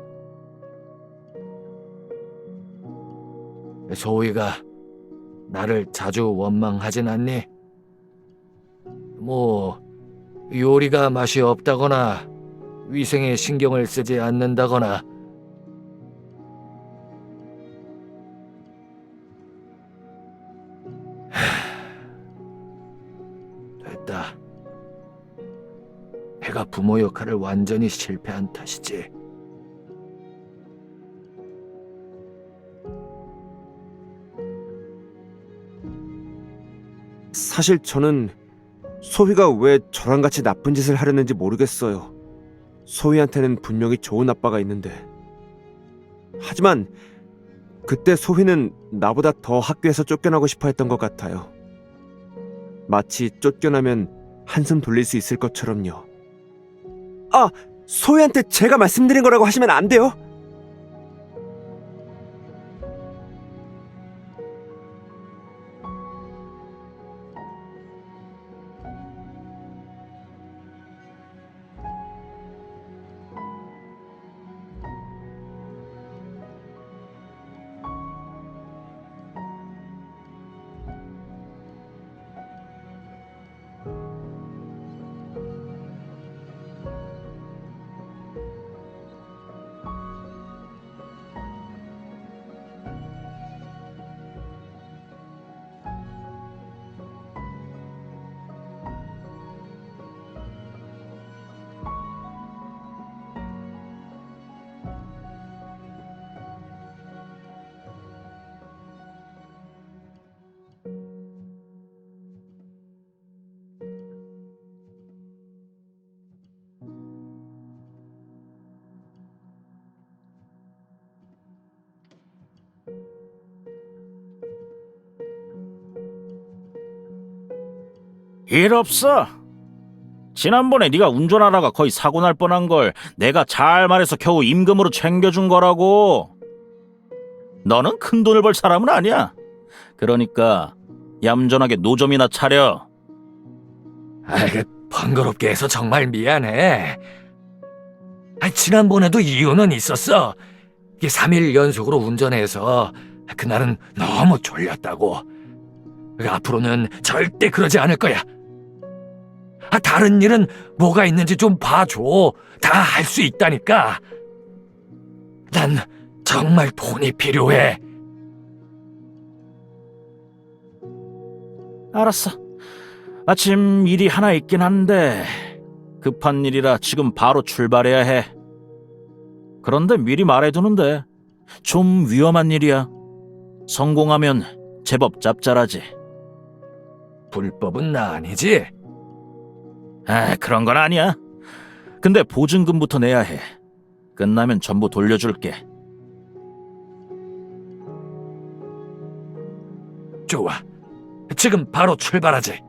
소희가 나를 자주 원망하진 않니? 뭐 요리가 맛이 없다거나 위생에 신경을 쓰지 않는다거나. 됐다. 내가 부모 역할을 완전히 실패한 탓이지.
사실 저는 소희가 왜 저랑 같이 나쁜 짓을 하려는지 모르겠어요. 소희한테는 분명히 좋은 아빠가 있는데. 하지만 그때 소희는 나보다 더 학교에서 쫓겨나고 싶어 했던 것 같아요. 마치 쫓겨나면 한숨 돌릴 수 있을 것처럼요. 아, 소희한테 제가 말씀드린 거라고 하시면 안 돼요?
일 없어. 지난번에 네가 운전하다가 거의 사고 날 뻔한 걸 내가 잘 말해서 겨우 임금으로 챙겨준 거라고. 너는 큰 돈을 벌 사람은 아니야. 그러니까 얌전하게 노점이나 차려.
번거롭게 해서 정말 미안해. 지난번에도 이유는 있었어. 3일 연속으로 운전해서 그날은 너무 졸렸다고. 앞으로는 절대 그러지 않을 거야. 다른 일은 뭐가 있는지 좀 봐줘. 다 할 수 있다니까. 난 정말 돈이 필요해.
알았어. 마침 일이 하나 있긴 한데 급한 일이라 지금 바로 출발해야 해. 그런데 미리 말해두는데 좀 위험한 일이야. 성공하면 제법 짭짤하지.
불법은 아니지?
그런 건 아니야. 근데 보증금부터 내야 해. 끝나면 전부 돌려줄게.
좋아. 지금 바로 출발하지.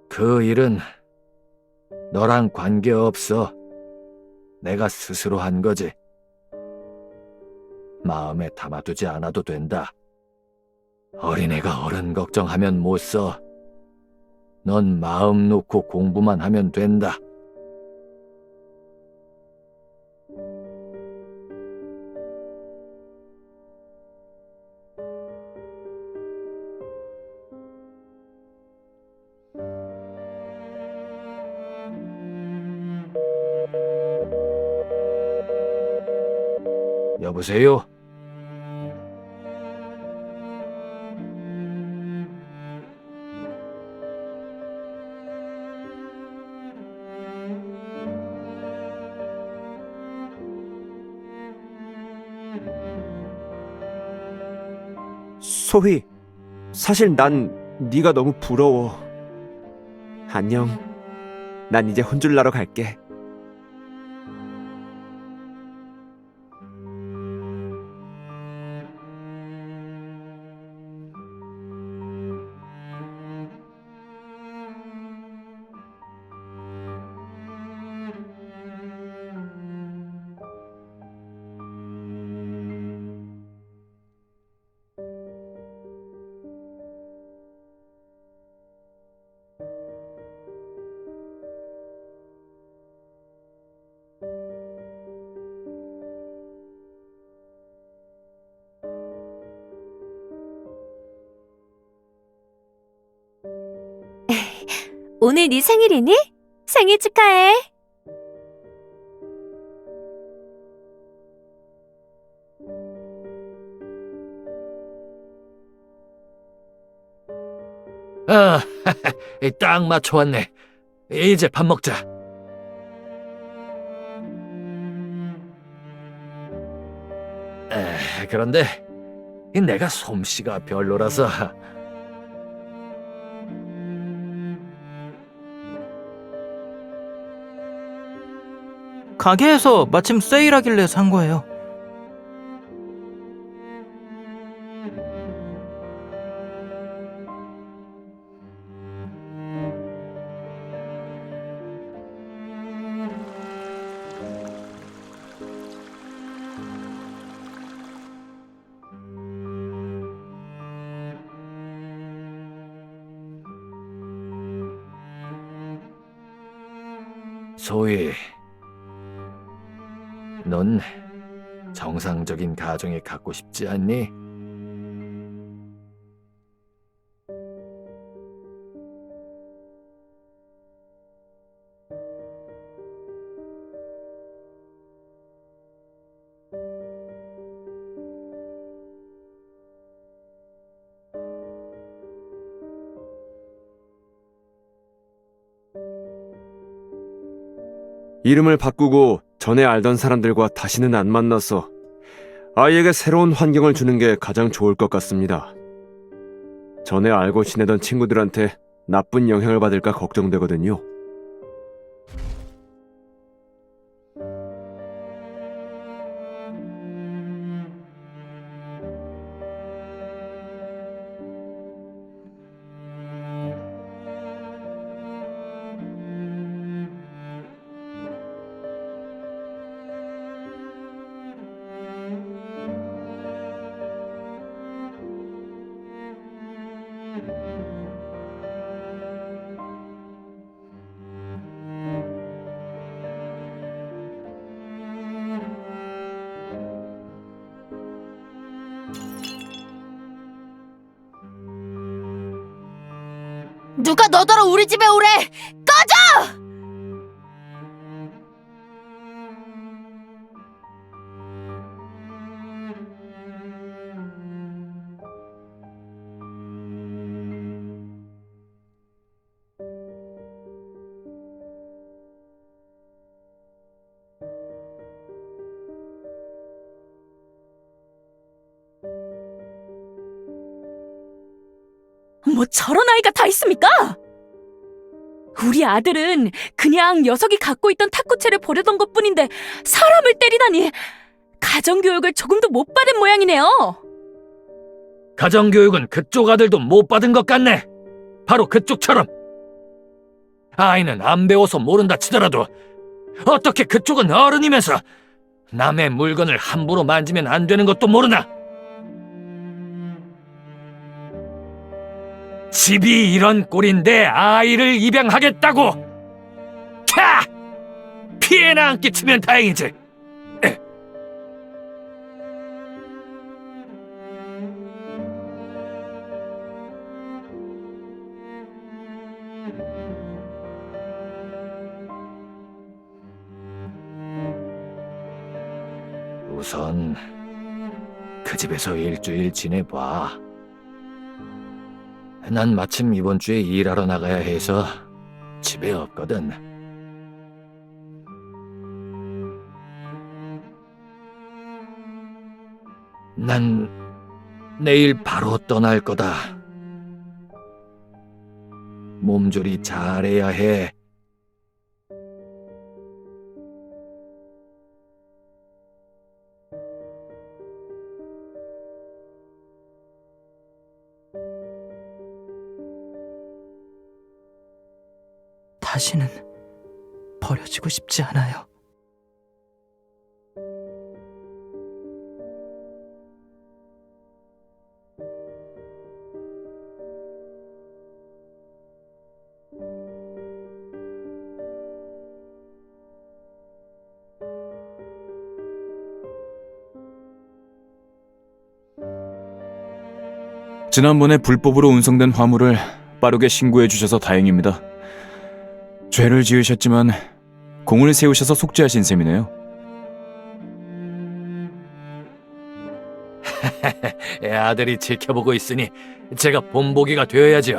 그 일은 너랑 관계없어. 내가 스스로 한 거지. 마음에 담아두지 않아도 된다. 어린애가 어른 걱정하면 못 써. 넌 마음 놓고 공부만 하면 된다. 여보세요?
소희, 사실 난 네가 너무 부러워. 안녕. 난 이제 혼쭐나러 갈게.
오늘 네 생일이니? 생일 축하해.
아, 딱 맞춰왔네. 이제 밥 먹자. 그런데 내가 솜씨가 별로라서.
가게에서 마침 세일하길래 산 거예요.
소희, 넌 정상적인 가정에 갖고 싶지 않니?
이름을 바꾸고 전에 알던 사람들과 다시는 안 만나서 아이에게 새로운 환경을 주는 게 가장 좋을 것 같습니다. 전에 알고 지내던 친구들한테 나쁜 영향을 받을까 걱정되거든요.
누가 너더러 우리 집에 오래! 꺼져!
뭐 저런 아이가 다 있습니까? 우리 아들은 그냥 녀석이 갖고 있던 탁구채를 보려던 것뿐인데 사람을 때리다니 가정교육을 조금도 못 받은 모양이네요.
가정교육은 그쪽 아들도 못 받은 것 같네. 바로 그쪽처럼. 아이는 안 배워서 모른다 치더라도 어떻게 그쪽은 어른이면서 남의 물건을 함부로 만지면 안 되는 것도 모르나? 집이 이런 꼴인데 아이를 입양하겠다고! 캬! 피해나 안 끼치면 다행이지. 우선 그 집에서 일주일 지내봐. 난 마침 이번 주에 일하러 나가야 해서 집에 없거든. 난 내일 바로 떠날 거다. 몸조리 잘해야 해.
다시는 버려지고 싶지 않아요.
지난번에 불법으로 운송된 화물을 빠르게 신고해 주셔서 다행입니다. 죄를 지으셨지만 공을 세우셔서 속죄하신 셈이네요.
아들이 지켜보고 있으니 제가 본보기가 되어야지요.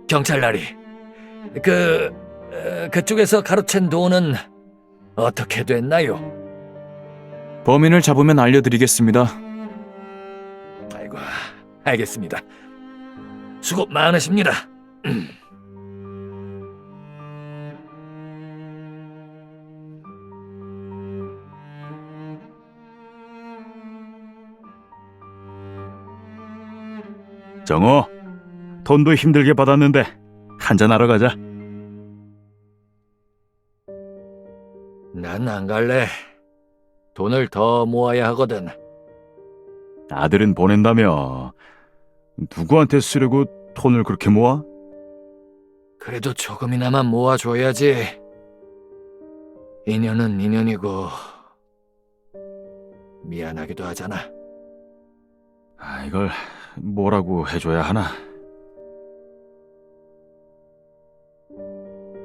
경찰날이 그쪽에서 가로챈 돈은 어떻게 됐나요?
범인을 잡으면 알려드리겠습니다.
아이고, 알겠습니다. 수고 많으십니다.
정호, 돈도 힘들게 받았는데 한잔하러 가자.
난 안 갈래. 돈을 더 모아야 하거든.
아들은 보낸다며. 누구한테 쓰려고 돈을 그렇게 모아?
그래도 조금이나마 모아줘야지. 인연은 인연이고 미안하기도 하잖아.
이걸 뭐라고 해줘야 하나?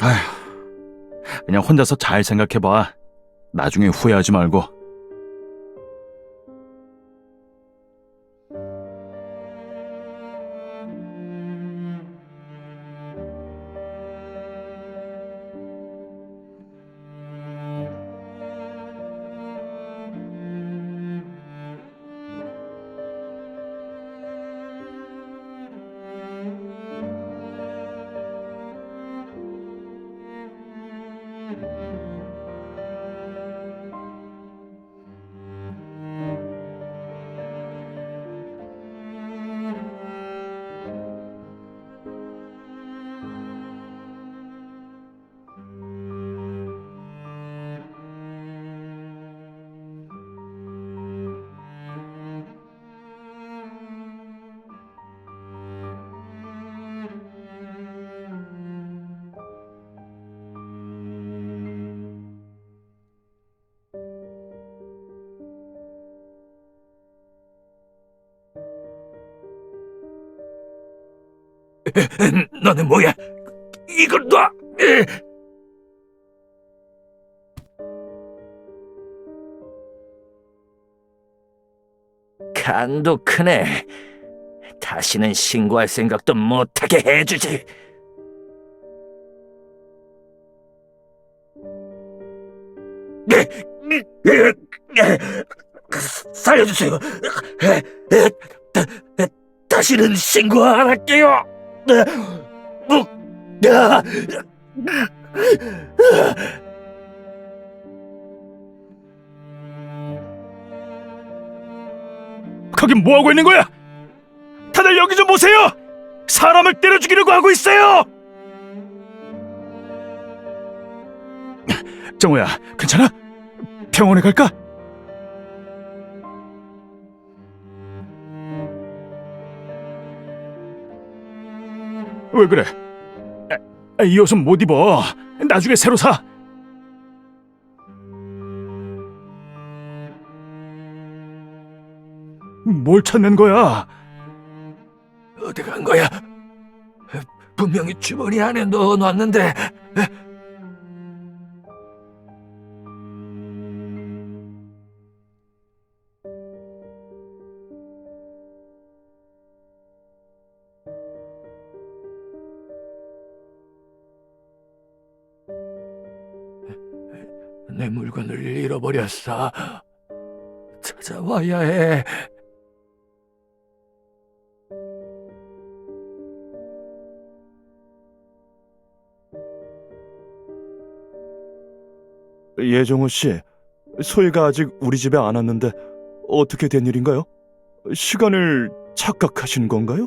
아휴, 그냥 혼자서 잘 생각해봐. 나중에 후회하지 말고.
너는 뭐야? 이걸 놔! 간도 크네. 다시는 신고할 생각도 못하게 해주지. 살려주세요. 다시는 신고 안 할게요.
거긴 뭐하고 있는 거야? 다들 여기 좀 보세요! 사람을 때려 죽이려고 하고 있어요! 정호야, 괜찮아? 병원에 갈까? 왜 그래? 이 옷은 못 입어. 나중에 새로 사. 뭘 찾는 거야?
어디 간 거야? 분명히 주머니 안에 넣어놨는데. 내 물건을 잃어버렸어. 찾아와야 해.
예정호 씨, 소희가 아직 우리 집에 안 왔는데 어떻게 된 일인가요? 시간을 착각하신 건가요?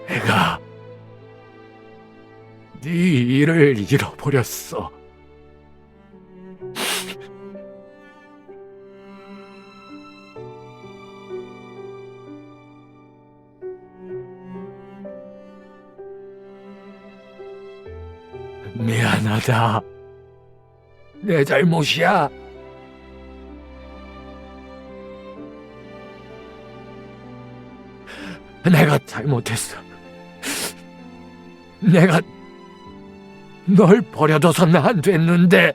내가 네 일을 잃어버렸어. 미안하다. 내 잘못이야. 내가 잘못했어. 내가 널 버려둬서는 안 됐는데.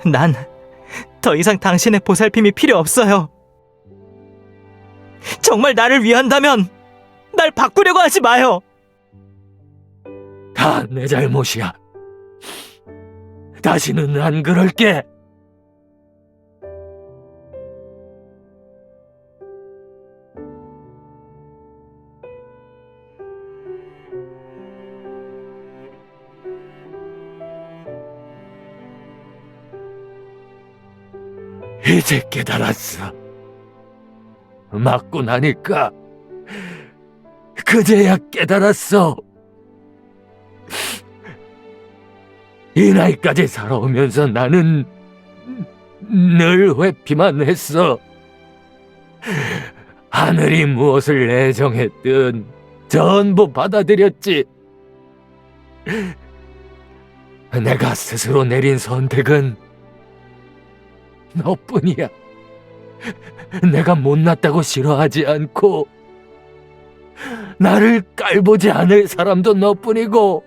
난 더 이상 당신의 보살핌이 필요 없어요. 정말 나를 위한다면 날 바꾸려고 하지 마요.
다 내 잘못이야. 다시는 안 그럴게. 이제 깨달았어. 맞고 나니까 그제야 깨달았어. 이 나이까지 살아오면서 나는 늘 회피만 했어. 하늘이 무엇을 애정했든 전부 받아들였지. 내가 스스로 내린 선택은 너뿐이야. 내가 못났다고 싫어하지 않고 나를 깔보지 않을 사람도 너뿐이고,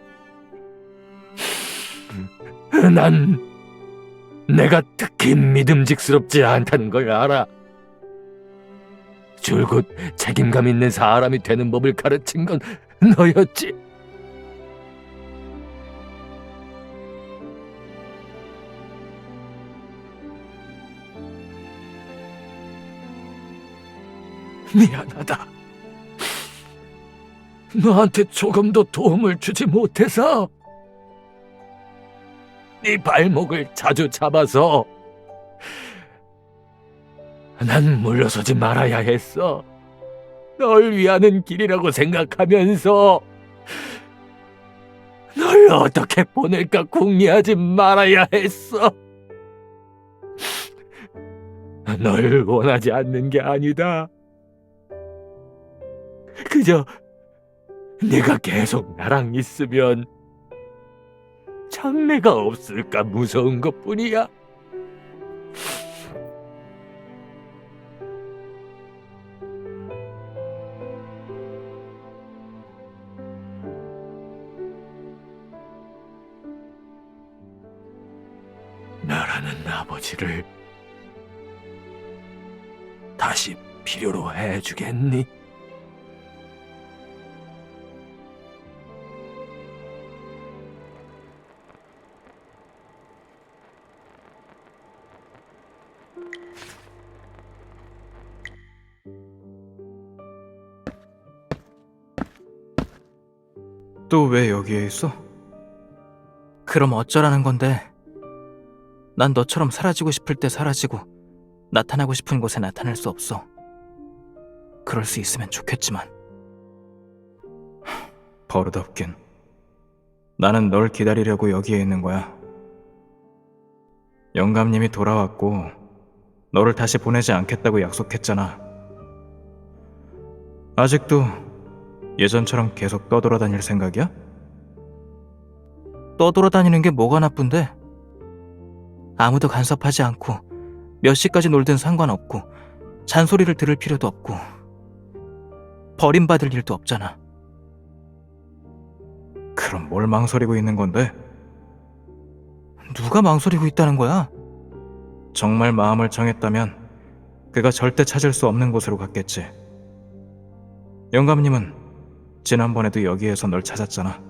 난 내가 특히 믿음직스럽지 않다는 걸 알아. 줄곧 책임감 있는 사람이 되는 법을 가르친 건 너였지. 미안하다. 너한테 조금도 도움을 주지 못해서. 네 발목을 자주 잡아서. 난 물러서지 말아야 했어. 널 위하는 길이라고 생각하면서 널 어떻게 보낼까 궁리하지 말아야 했어. 널 원하지 않는 게 아니다. 그저 네가 계속 나랑 있으면 장래가 없을까 무서운 것뿐이야. 나라는 아버지를 다시 필요로 해주겠니?
또 왜 여기에 있어? 그럼 어쩌라는 건데? 난 너처럼 사라지고 싶을 때 사라지고 나타나고 싶은 곳에 나타날 수 없어. 그럴 수 있으면 좋겠지만. 버릇없긴. 나는 널 기다리려고 여기에 있는 거야. 영감님이 돌아왔고 너를 다시 보내지 않겠다고 약속했잖아. 아직도 예전처럼 계속 떠돌아다닐 생각이야? 떠돌아다니는 게 뭐가 나쁜데? 아무도 간섭하지 않고 몇 시까지 놀든 상관없고 잔소리를 들을 필요도 없고 버림받을 일도 없잖아. 그럼 뭘 망설이고 있는 건데? 누가 망설이고 있다는 거야? 정말 마음을 정했다면 그가 절대 찾을 수 없는 곳으로 갔겠지. 영감님은 지난번에도 여기에서 널 찾았잖아.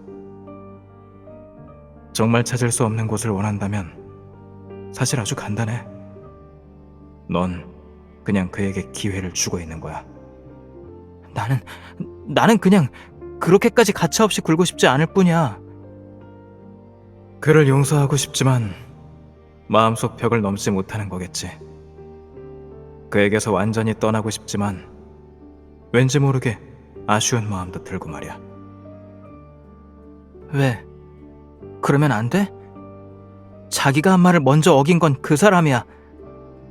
정말 찾을 수 없는 곳을 원한다면 사실 아주 간단해. 넌 그냥 그에게 기회를 주고 있는 거야. 나는 그냥 그렇게까지 가차없이 굴고 싶지 않을 뿐이야. 그를 용서하고 싶지만 마음속 벽을 넘지 못하는 거겠지. 그에게서 완전히 떠나고 싶지만 왠지 모르게 아쉬운 마음도 들고 말이야. 왜? 그러면 안 돼? 자기가 한 말을 먼저 어긴 건 그 사람이야.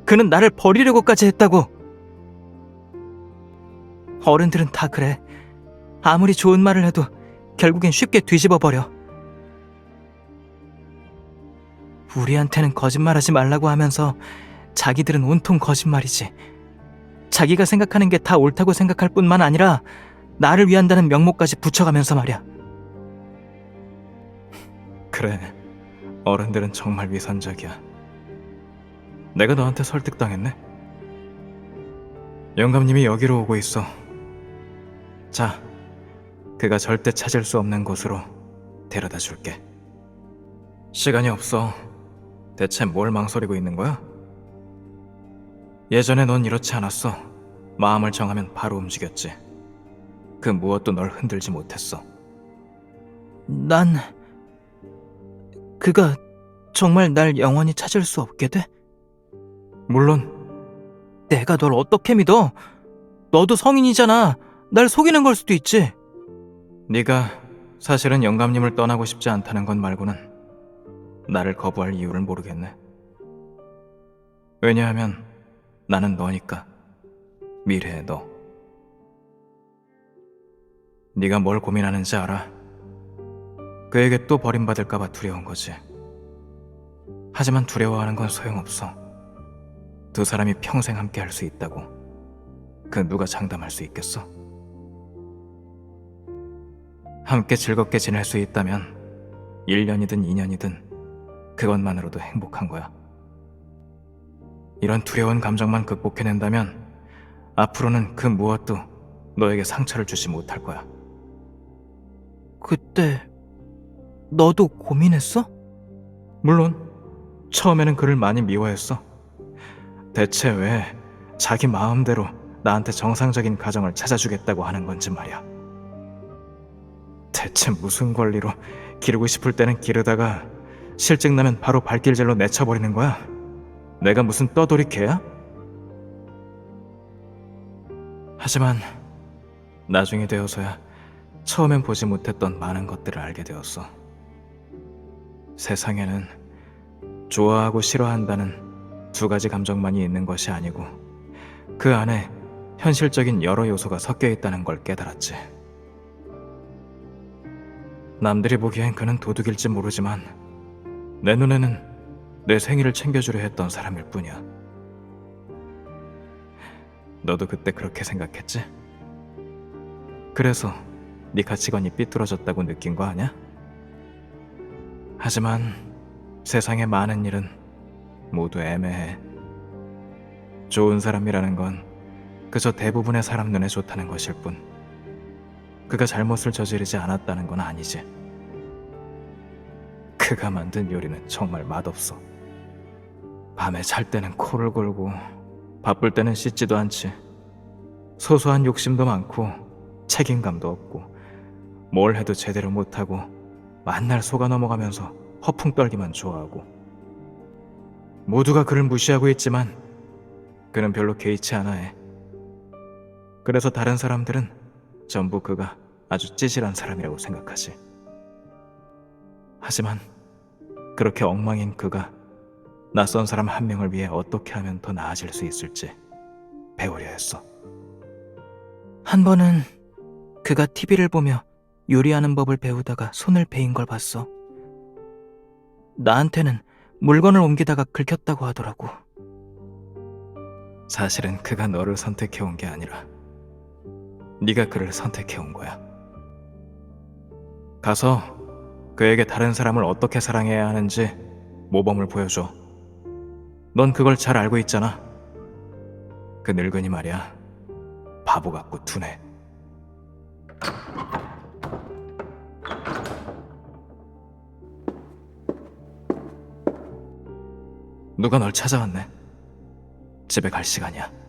그는 나를 버리려고까지 했다고. 어른들은 다 그래. 아무리 좋은 말을 해도 결국엔 쉽게 뒤집어버려. 우리한테는 거짓말하지 말라고 하면서 자기들은 온통 거짓말이지. 자기가 생각하는 게 다 옳다고 생각할 뿐만 아니라 나를 위한다는 명목까지 붙여가면서 말이야. 그래, 어른들은 정말 위선적이야. 내가 너한테 설득당했네. 영감님이 여기로 오고 있어. 자, 그가 절대 찾을 수 없는 곳으로 데려다 줄게. 시간이 없어. 대체 뭘 망설이고 있는 거야? 예전에 넌 이렇지 않았어. 마음을 정하면 바로 움직였지. 그 무엇도 널 흔들지 못했어. 난... 그가 정말 날 영원히 찾을 수 없게 돼? 물론 내가 널 어떻게 믿어? 너도 성인이잖아. 날 속이는 걸 수도 있지. 네가 사실은 영감님을 떠나고 싶지 않다는 건 말고는 나를 거부할 이유를 모르겠네. 왜냐하면 나는 너니까. 미래의 너. 네가 뭘 고민하는지 알아. 그에게 또 버림받을까봐 두려운 거지. 하지만 두려워하는 건 소용없어. 두 사람이 평생 함께 할 수 있다고. 그 누가 장담할 수 있겠어? 함께 즐겁게 지낼 수 있다면 1년이든 2년이든 그것만으로도 행복한 거야. 이런 두려운 감정만 극복해낸다면 앞으로는 그 무엇도 너에게 상처를 주지 못할 거야. 그때 너도 고민했어? 물론 처음에는 그를 많이 미워했어. 대체 왜 자기 마음대로 나한테 정상적인 가정을 찾아주겠다고 하는 건지 말이야. 대체 무슨 권리로 기르고 싶을 때는 기르다가 실증 나면 바로 발길질로 내쳐버리는 거야? 내가 무슨 떠돌이 개야? 하지만 나중이 되어서야 처음엔 보지 못했던 많은 것들을 알게 되었어. 세상에는 좋아하고 싫어한다는 두 가지 감정만이 있는 것이 아니고 그 안에 현실적인 여러 요소가 섞여 있다는 걸 깨달았지. 남들이 보기엔 그는 도둑일지 모르지만 내 눈에는 내 생일을 챙겨주려 했던 사람일 뿐이야. 너도 그때 그렇게 생각했지? 그래서 네 가치관이 삐뚤어졌다고 느낀 거 아냐? 하지만 세상의 많은 일은 모두 애매해. 좋은 사람이라는 건 그저 대부분의 사람 눈에 좋다는 것일 뿐 그가 잘못을 저지르지 않았다는 건 아니지. 그가 만든 요리는 정말 맛없어. 밤에 잘 때는 코를 골고 바쁠 때는 씻지도 않지. 소소한 욕심도 많고 책임감도 없고 뭘 해도 제대로 못하고 만날 속아 넘어가면서 허풍 떨기만 좋아하고. 모두가 그를 무시하고 있지만 그는 별로 개의치 않아 해. 그래서 다른 사람들은 전부 그가 아주 찌질한 사람이라고 생각하지. 하지만 그렇게 엉망인 그가 낯선 사람 한 명을 위해 어떻게 하면 더 나아질 수 있을지 배우려 했어. 한 번은 그가 TV를 보며 요리하는 법을 배우다가 손을 베인 걸 봤어. 나한테는 물건을 옮기다가 긁혔다고 하더라고. 사실은 그가 너를 선택해온 게 아니라 네가 그를 선택해온 거야. 가서 그에게 다른 사람을 어떻게 사랑해야 하는지 모범을 보여줘. 넌 그걸 잘 알고 있잖아. 그 늙은이 말이야, 바보 같고 둔해. 누가 널 찾아왔네. 집에 갈 시간이야.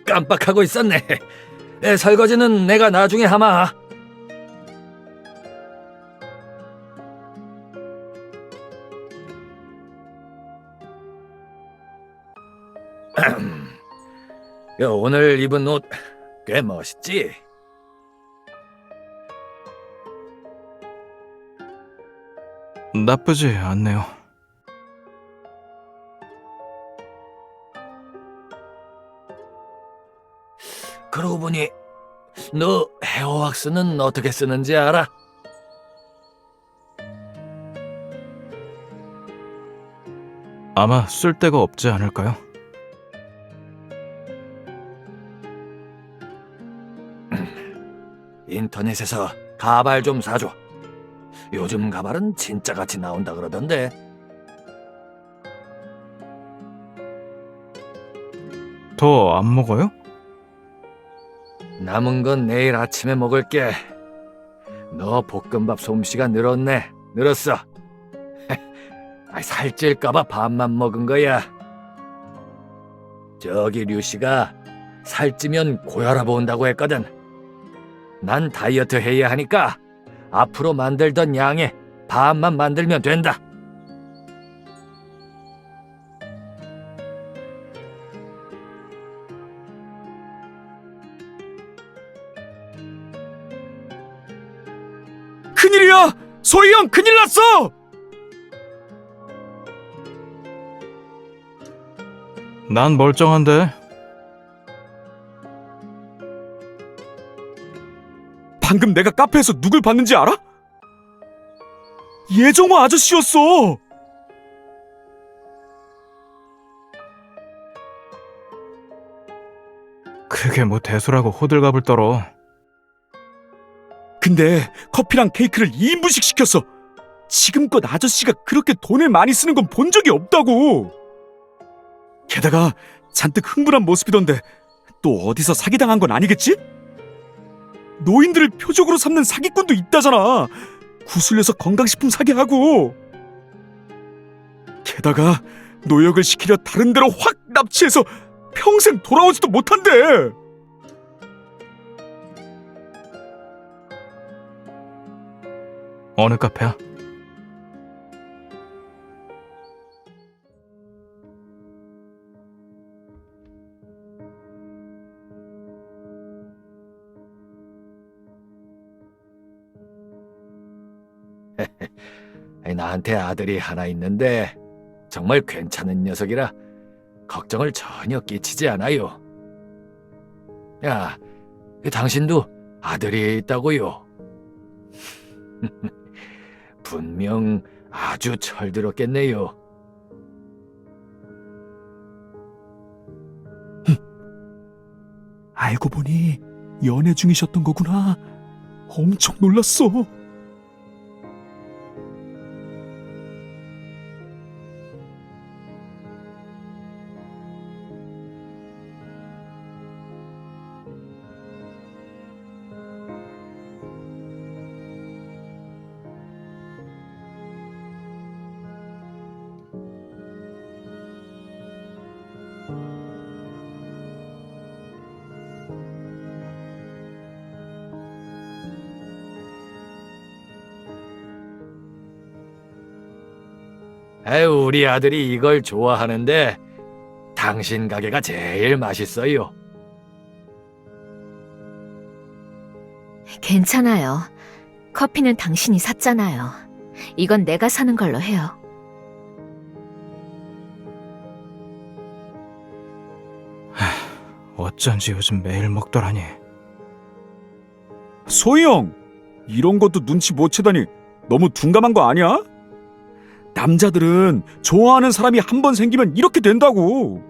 깜빡하고 있었네. 설거지는 내가 나중에 하마. 오늘 입은 옷 꽤 멋있지?
나쁘지 않네요.
그러고 보니 너 헤어왁스는 어떻게 쓰는지 알아?
아마 쓸 데가 없지 않을까요?
인터넷에서 가발 좀 사줘. 요즘 가발은 진짜같이 나온다 그러던데.
더 안 먹어요?
남은 건 내일 아침에 먹을게. 너 볶음밥 솜씨가 늘었어. 살찔까봐 밥만 먹은 거야. 저기 류씨가 살찌면 고혈압 온다고 했거든. 난 다이어트 해야 하니까 앞으로 만들던 양의 반만 만들면 된다.
큰일이야! 소희 형 큰일 났어!
난 멀쩡한데.
방금 내가 카페에서 누굴 봤는지 알아?
예정화 아저씨였어.
그게 뭐 대수라고 호들갑을 떨어.
근데 커피랑 케이크를 2인분씩 시켰어. 지금껏 아저씨가 그렇게 돈을 많이 쓰는 건 본 적이 없다고. 게다가 잔뜩 흥분한 모습이던데 또 어디서 사기당한 건 아니겠지? 노인들을 표적으로 삼는 사기꾼도 있다잖아. 구슬려서 건강식품 사게 하고. 게다가 노역을 시키려 다른 데로 확 납치해서 평생 돌아오지도 못한대.
어느 카페야?
나한테 아들이 하나 있는데 정말 괜찮은 녀석이라 걱정을 전혀 끼치지 않아요. 야, 당신도 아들이 있다고요? 분명 아주 철들었겠네요.
알고 보니 연애 중이셨던 거구나. 엄청 놀랐어.
우리 아들이 이걸 좋아하는데 당신 가게가 제일 맛있어요.
괜찮아요. 커피는 당신이 샀잖아요. 이건 내가 사는 걸로 해요.
어쩐지 요즘 매일 먹더라니.
소희 형, 이런 것도 눈치 못 채다니 너무 둔감한 거 아니야? 남자들은 좋아하는 사람이 한 번 생기면 이렇게 된다고.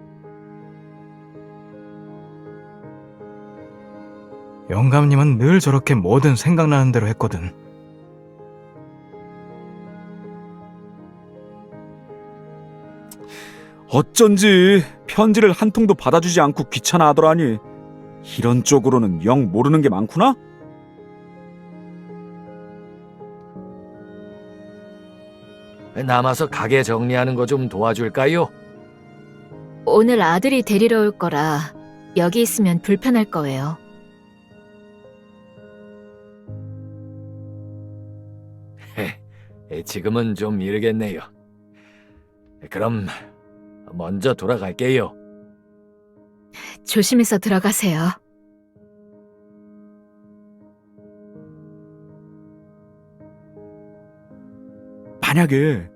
영감님은 늘 저렇게 뭐든 생각나는 대로 했거든.
어쩐지 편지를 한 통도 받아주지 않고 귀찮아하더라니. 이런 쪽으로는 영 모르는 게 많구나?
남아서 가게 정리하는 거 좀 도와줄까요?
오늘 아들이 데리러 올 거라 여기 있으면 불편할 거예요.
지금은 좀 이르겠네요. 그럼 먼저 돌아갈게요.
조심해서 들어가세요.
만약에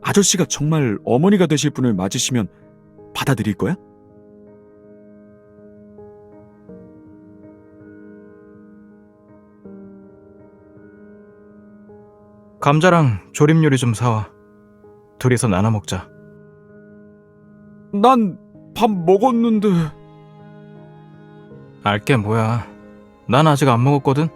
아저씨가 정말 어머니가 되실 분을 맞으시면 받아들일 거야?
감자랑 조림 요리 좀 사와. 둘이서 나눠 먹자.
난 밥 먹었는데.
알게 뭐야. 난 아직 안 먹었거든.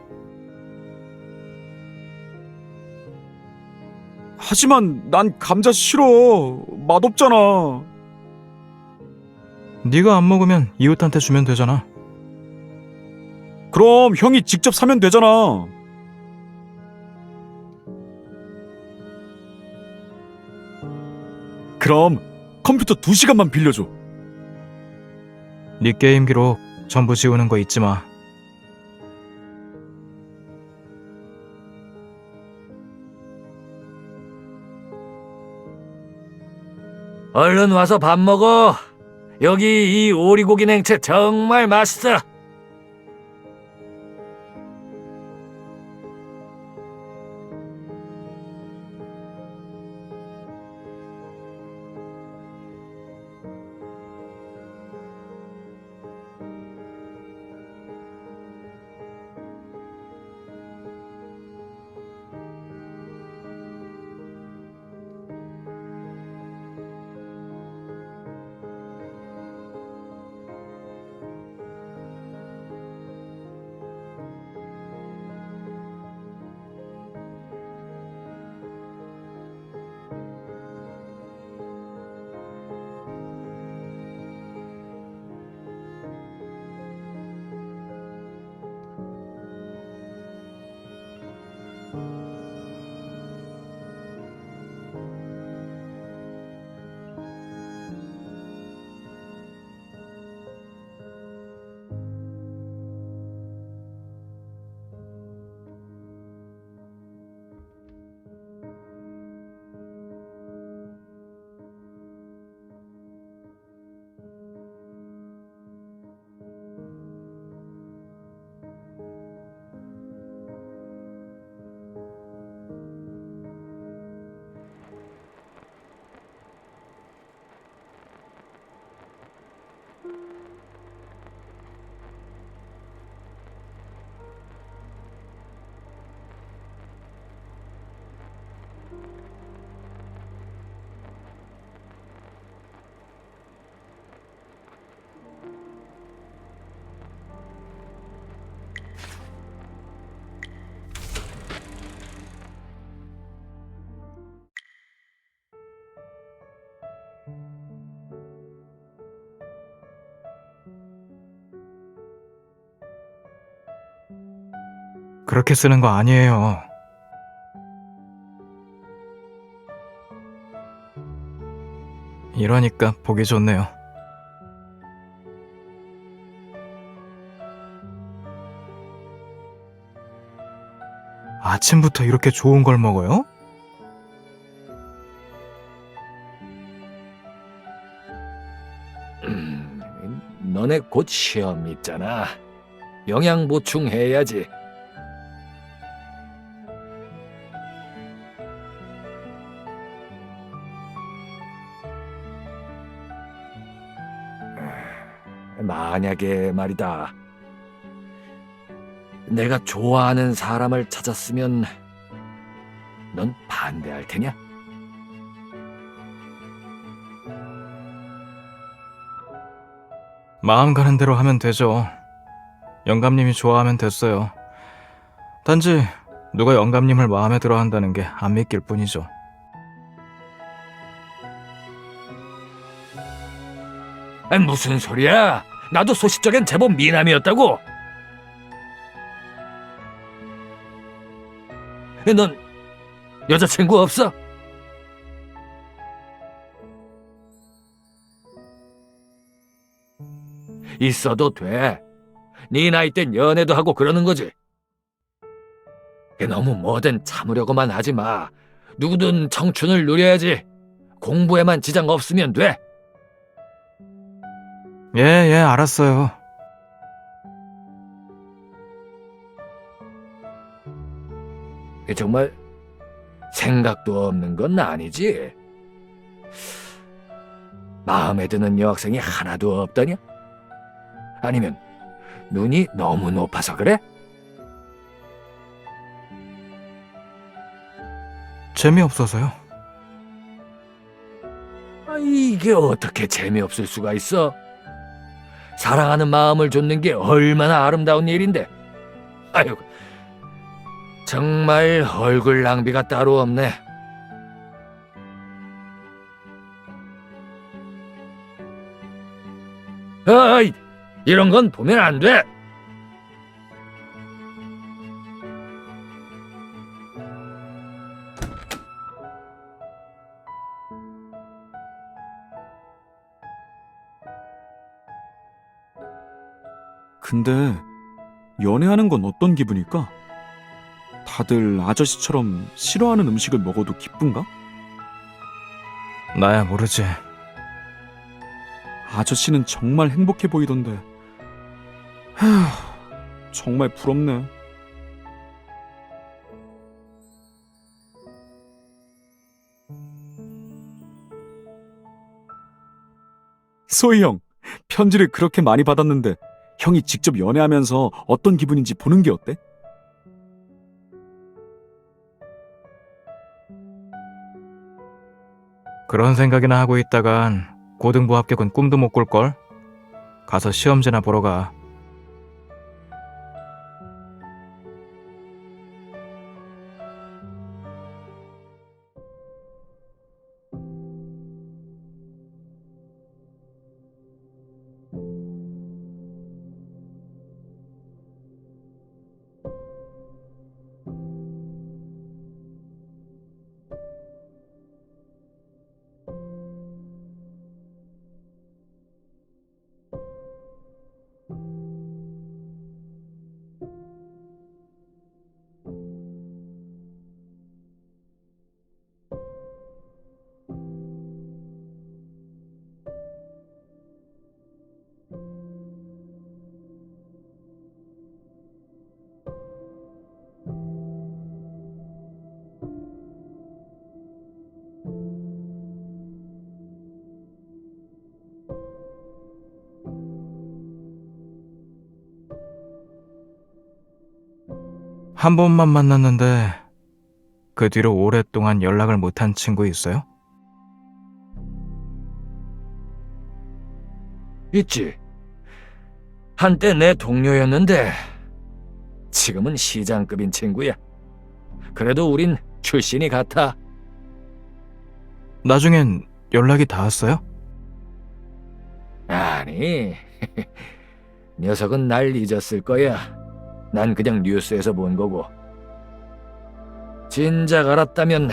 하지만 난 감자 싫어. 맛없잖아.
네가 안 먹으면 이웃한테 주면 되잖아.
그럼 형이 직접 사면 되잖아. 그럼 컴퓨터 2시간만 빌려줘.
네 게임 기록 전부 지우는 거 잊지 마.
얼른 와서 밥 먹어. 여기 이 오리고기 냉채 정말 맛있어.
그렇게 쓰는 거 아니에요. 이러니까 보기 좋네요. 아침부터 이렇게 좋은 걸 먹어요?
너네 곧 시험 있잖아. 영양 보충해야지. 만약에 말이다. 내가 좋아하는 사람을 찾았으면 넌 반대할 테냐?
마음 가는 대로 하면 되죠. 영감님이 좋아하면 됐어요. 단지 누가 영감님을 마음에 들어 한다는 게 안 믿길 뿐이죠.
무슨 소리야? 나도 소시적엔 제법 미남이었다고. 넌 여자친구 없어? 있어도 돼. 네 나이 땐 연애도 하고 그러는 거지. 너무 뭐든 참으려고만 하지 마. 누구든 청춘을 누려야지. 공부에만 지장 없으면 돼.
예, 알았어요.
정말 생각도 없는 건 아니지? 마음에 드는 여학생이 하나도 없다냐? 아니면 눈이 너무 높아서 그래?
재미없어서요.
이게 어떻게 재미없을 수가 있어? 사랑하는 마음을 줬는 게 얼마나 아름다운 일인데. 아이고, 정말 얼굴 낭비가 따로 없네. 어이, 이런 건 보면 안 돼.
근데 연애하는 건 어떤 기분일까? 다들 아저씨처럼 싫어하는 음식을 먹어도 기쁜가?
나야 모르지.
아저씨는 정말 행복해 보이던데. 정말 부럽네. 소희 형, 편지를 그렇게 많이 받았는데 형이 직접 연애하면서 어떤 기분인지 보는 게 어때?
그런 생각이나 하고 있다간 고등부 합격은 꿈도 못 꿀걸? 가서 시험지나 보러 가. 한 번만 만났는데 그 뒤로 오랫동안 연락을 못한 친구 있어요?
있지. 한때 내 동료였는데 지금은 시장급인 친구야. 그래도 우린 출신이 같아.
나중엔 연락이 닿았어요?
아니, 녀석은 날 잊었을 거야. 난 그냥 뉴스에서 본 거고. 진작 알았다면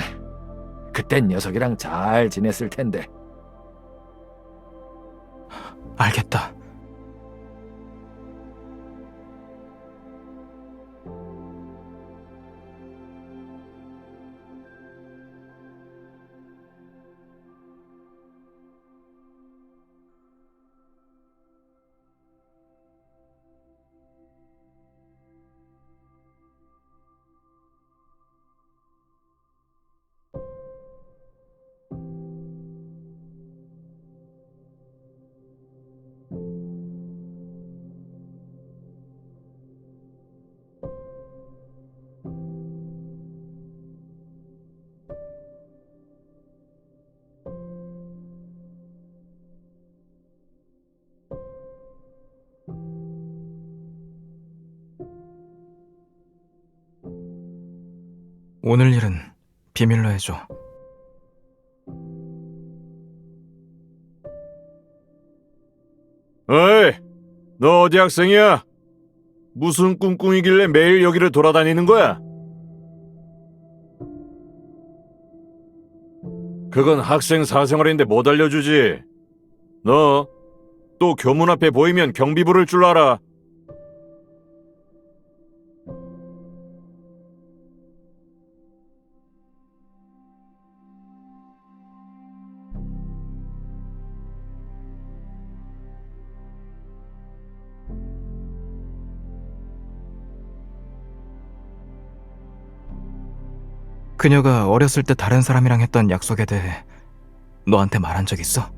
그땐 녀석이랑 잘 지냈을 텐데.
알겠다. 오늘 일은 비밀로 해줘.
어이, 너 어디 학생이야? 무슨 꿍꿍이길래 매일 여기를 돌아다니는 거야? 그건 학생 사생활인데 못 알려주지. 너 또 교문 앞에 보이면 경비 부를 줄 알아.
그녀가 어렸을 때 다른 사람이랑 했던 약속에 대해 너한테 말한 적 있어?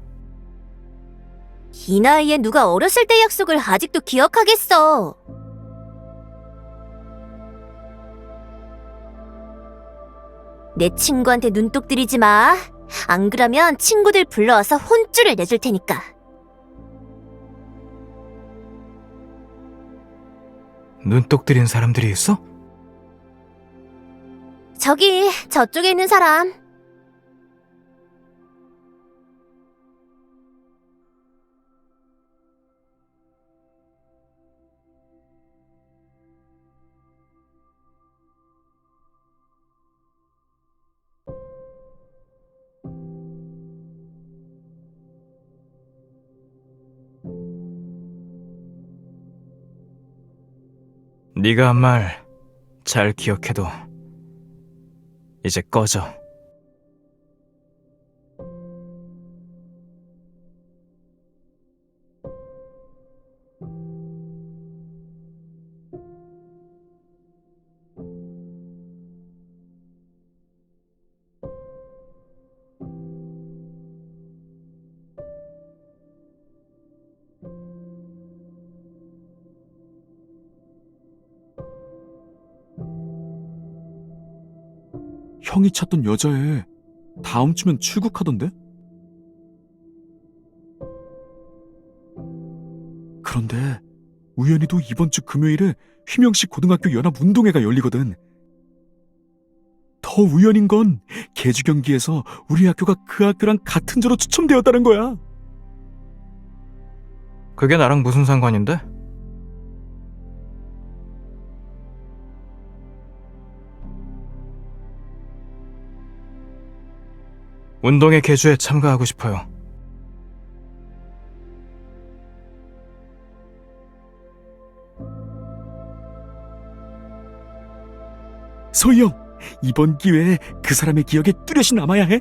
이 나이에 누가 어렸을 때 약속을 아직도 기억하겠어. 내 친구한테 눈독 들이지 마. 안 그러면 친구들 불러와서 혼쭐을 내줄 테니까.
눈독 들인 사람들이 있어?
저기 저쪽에 있는 사람.
네가 한 말 잘 기억해도 이제 꺼져.
형이 찾던 여자애 다음 주면 출국하던데? 그런데 우연히도 이번 주 금요일에 휘명시 고등학교 연합 운동회가 열리거든. 더 우연인 건 계주 경기에서 우리 학교가 그 학교랑 같은 조로 추첨되었다는 거야.
그게 나랑 무슨 상관인데? 운동회 개주에 참가하고 싶어요.
소희 형, 이번 기회에 그 사람의 기억에 뚜렷이 남아야 해.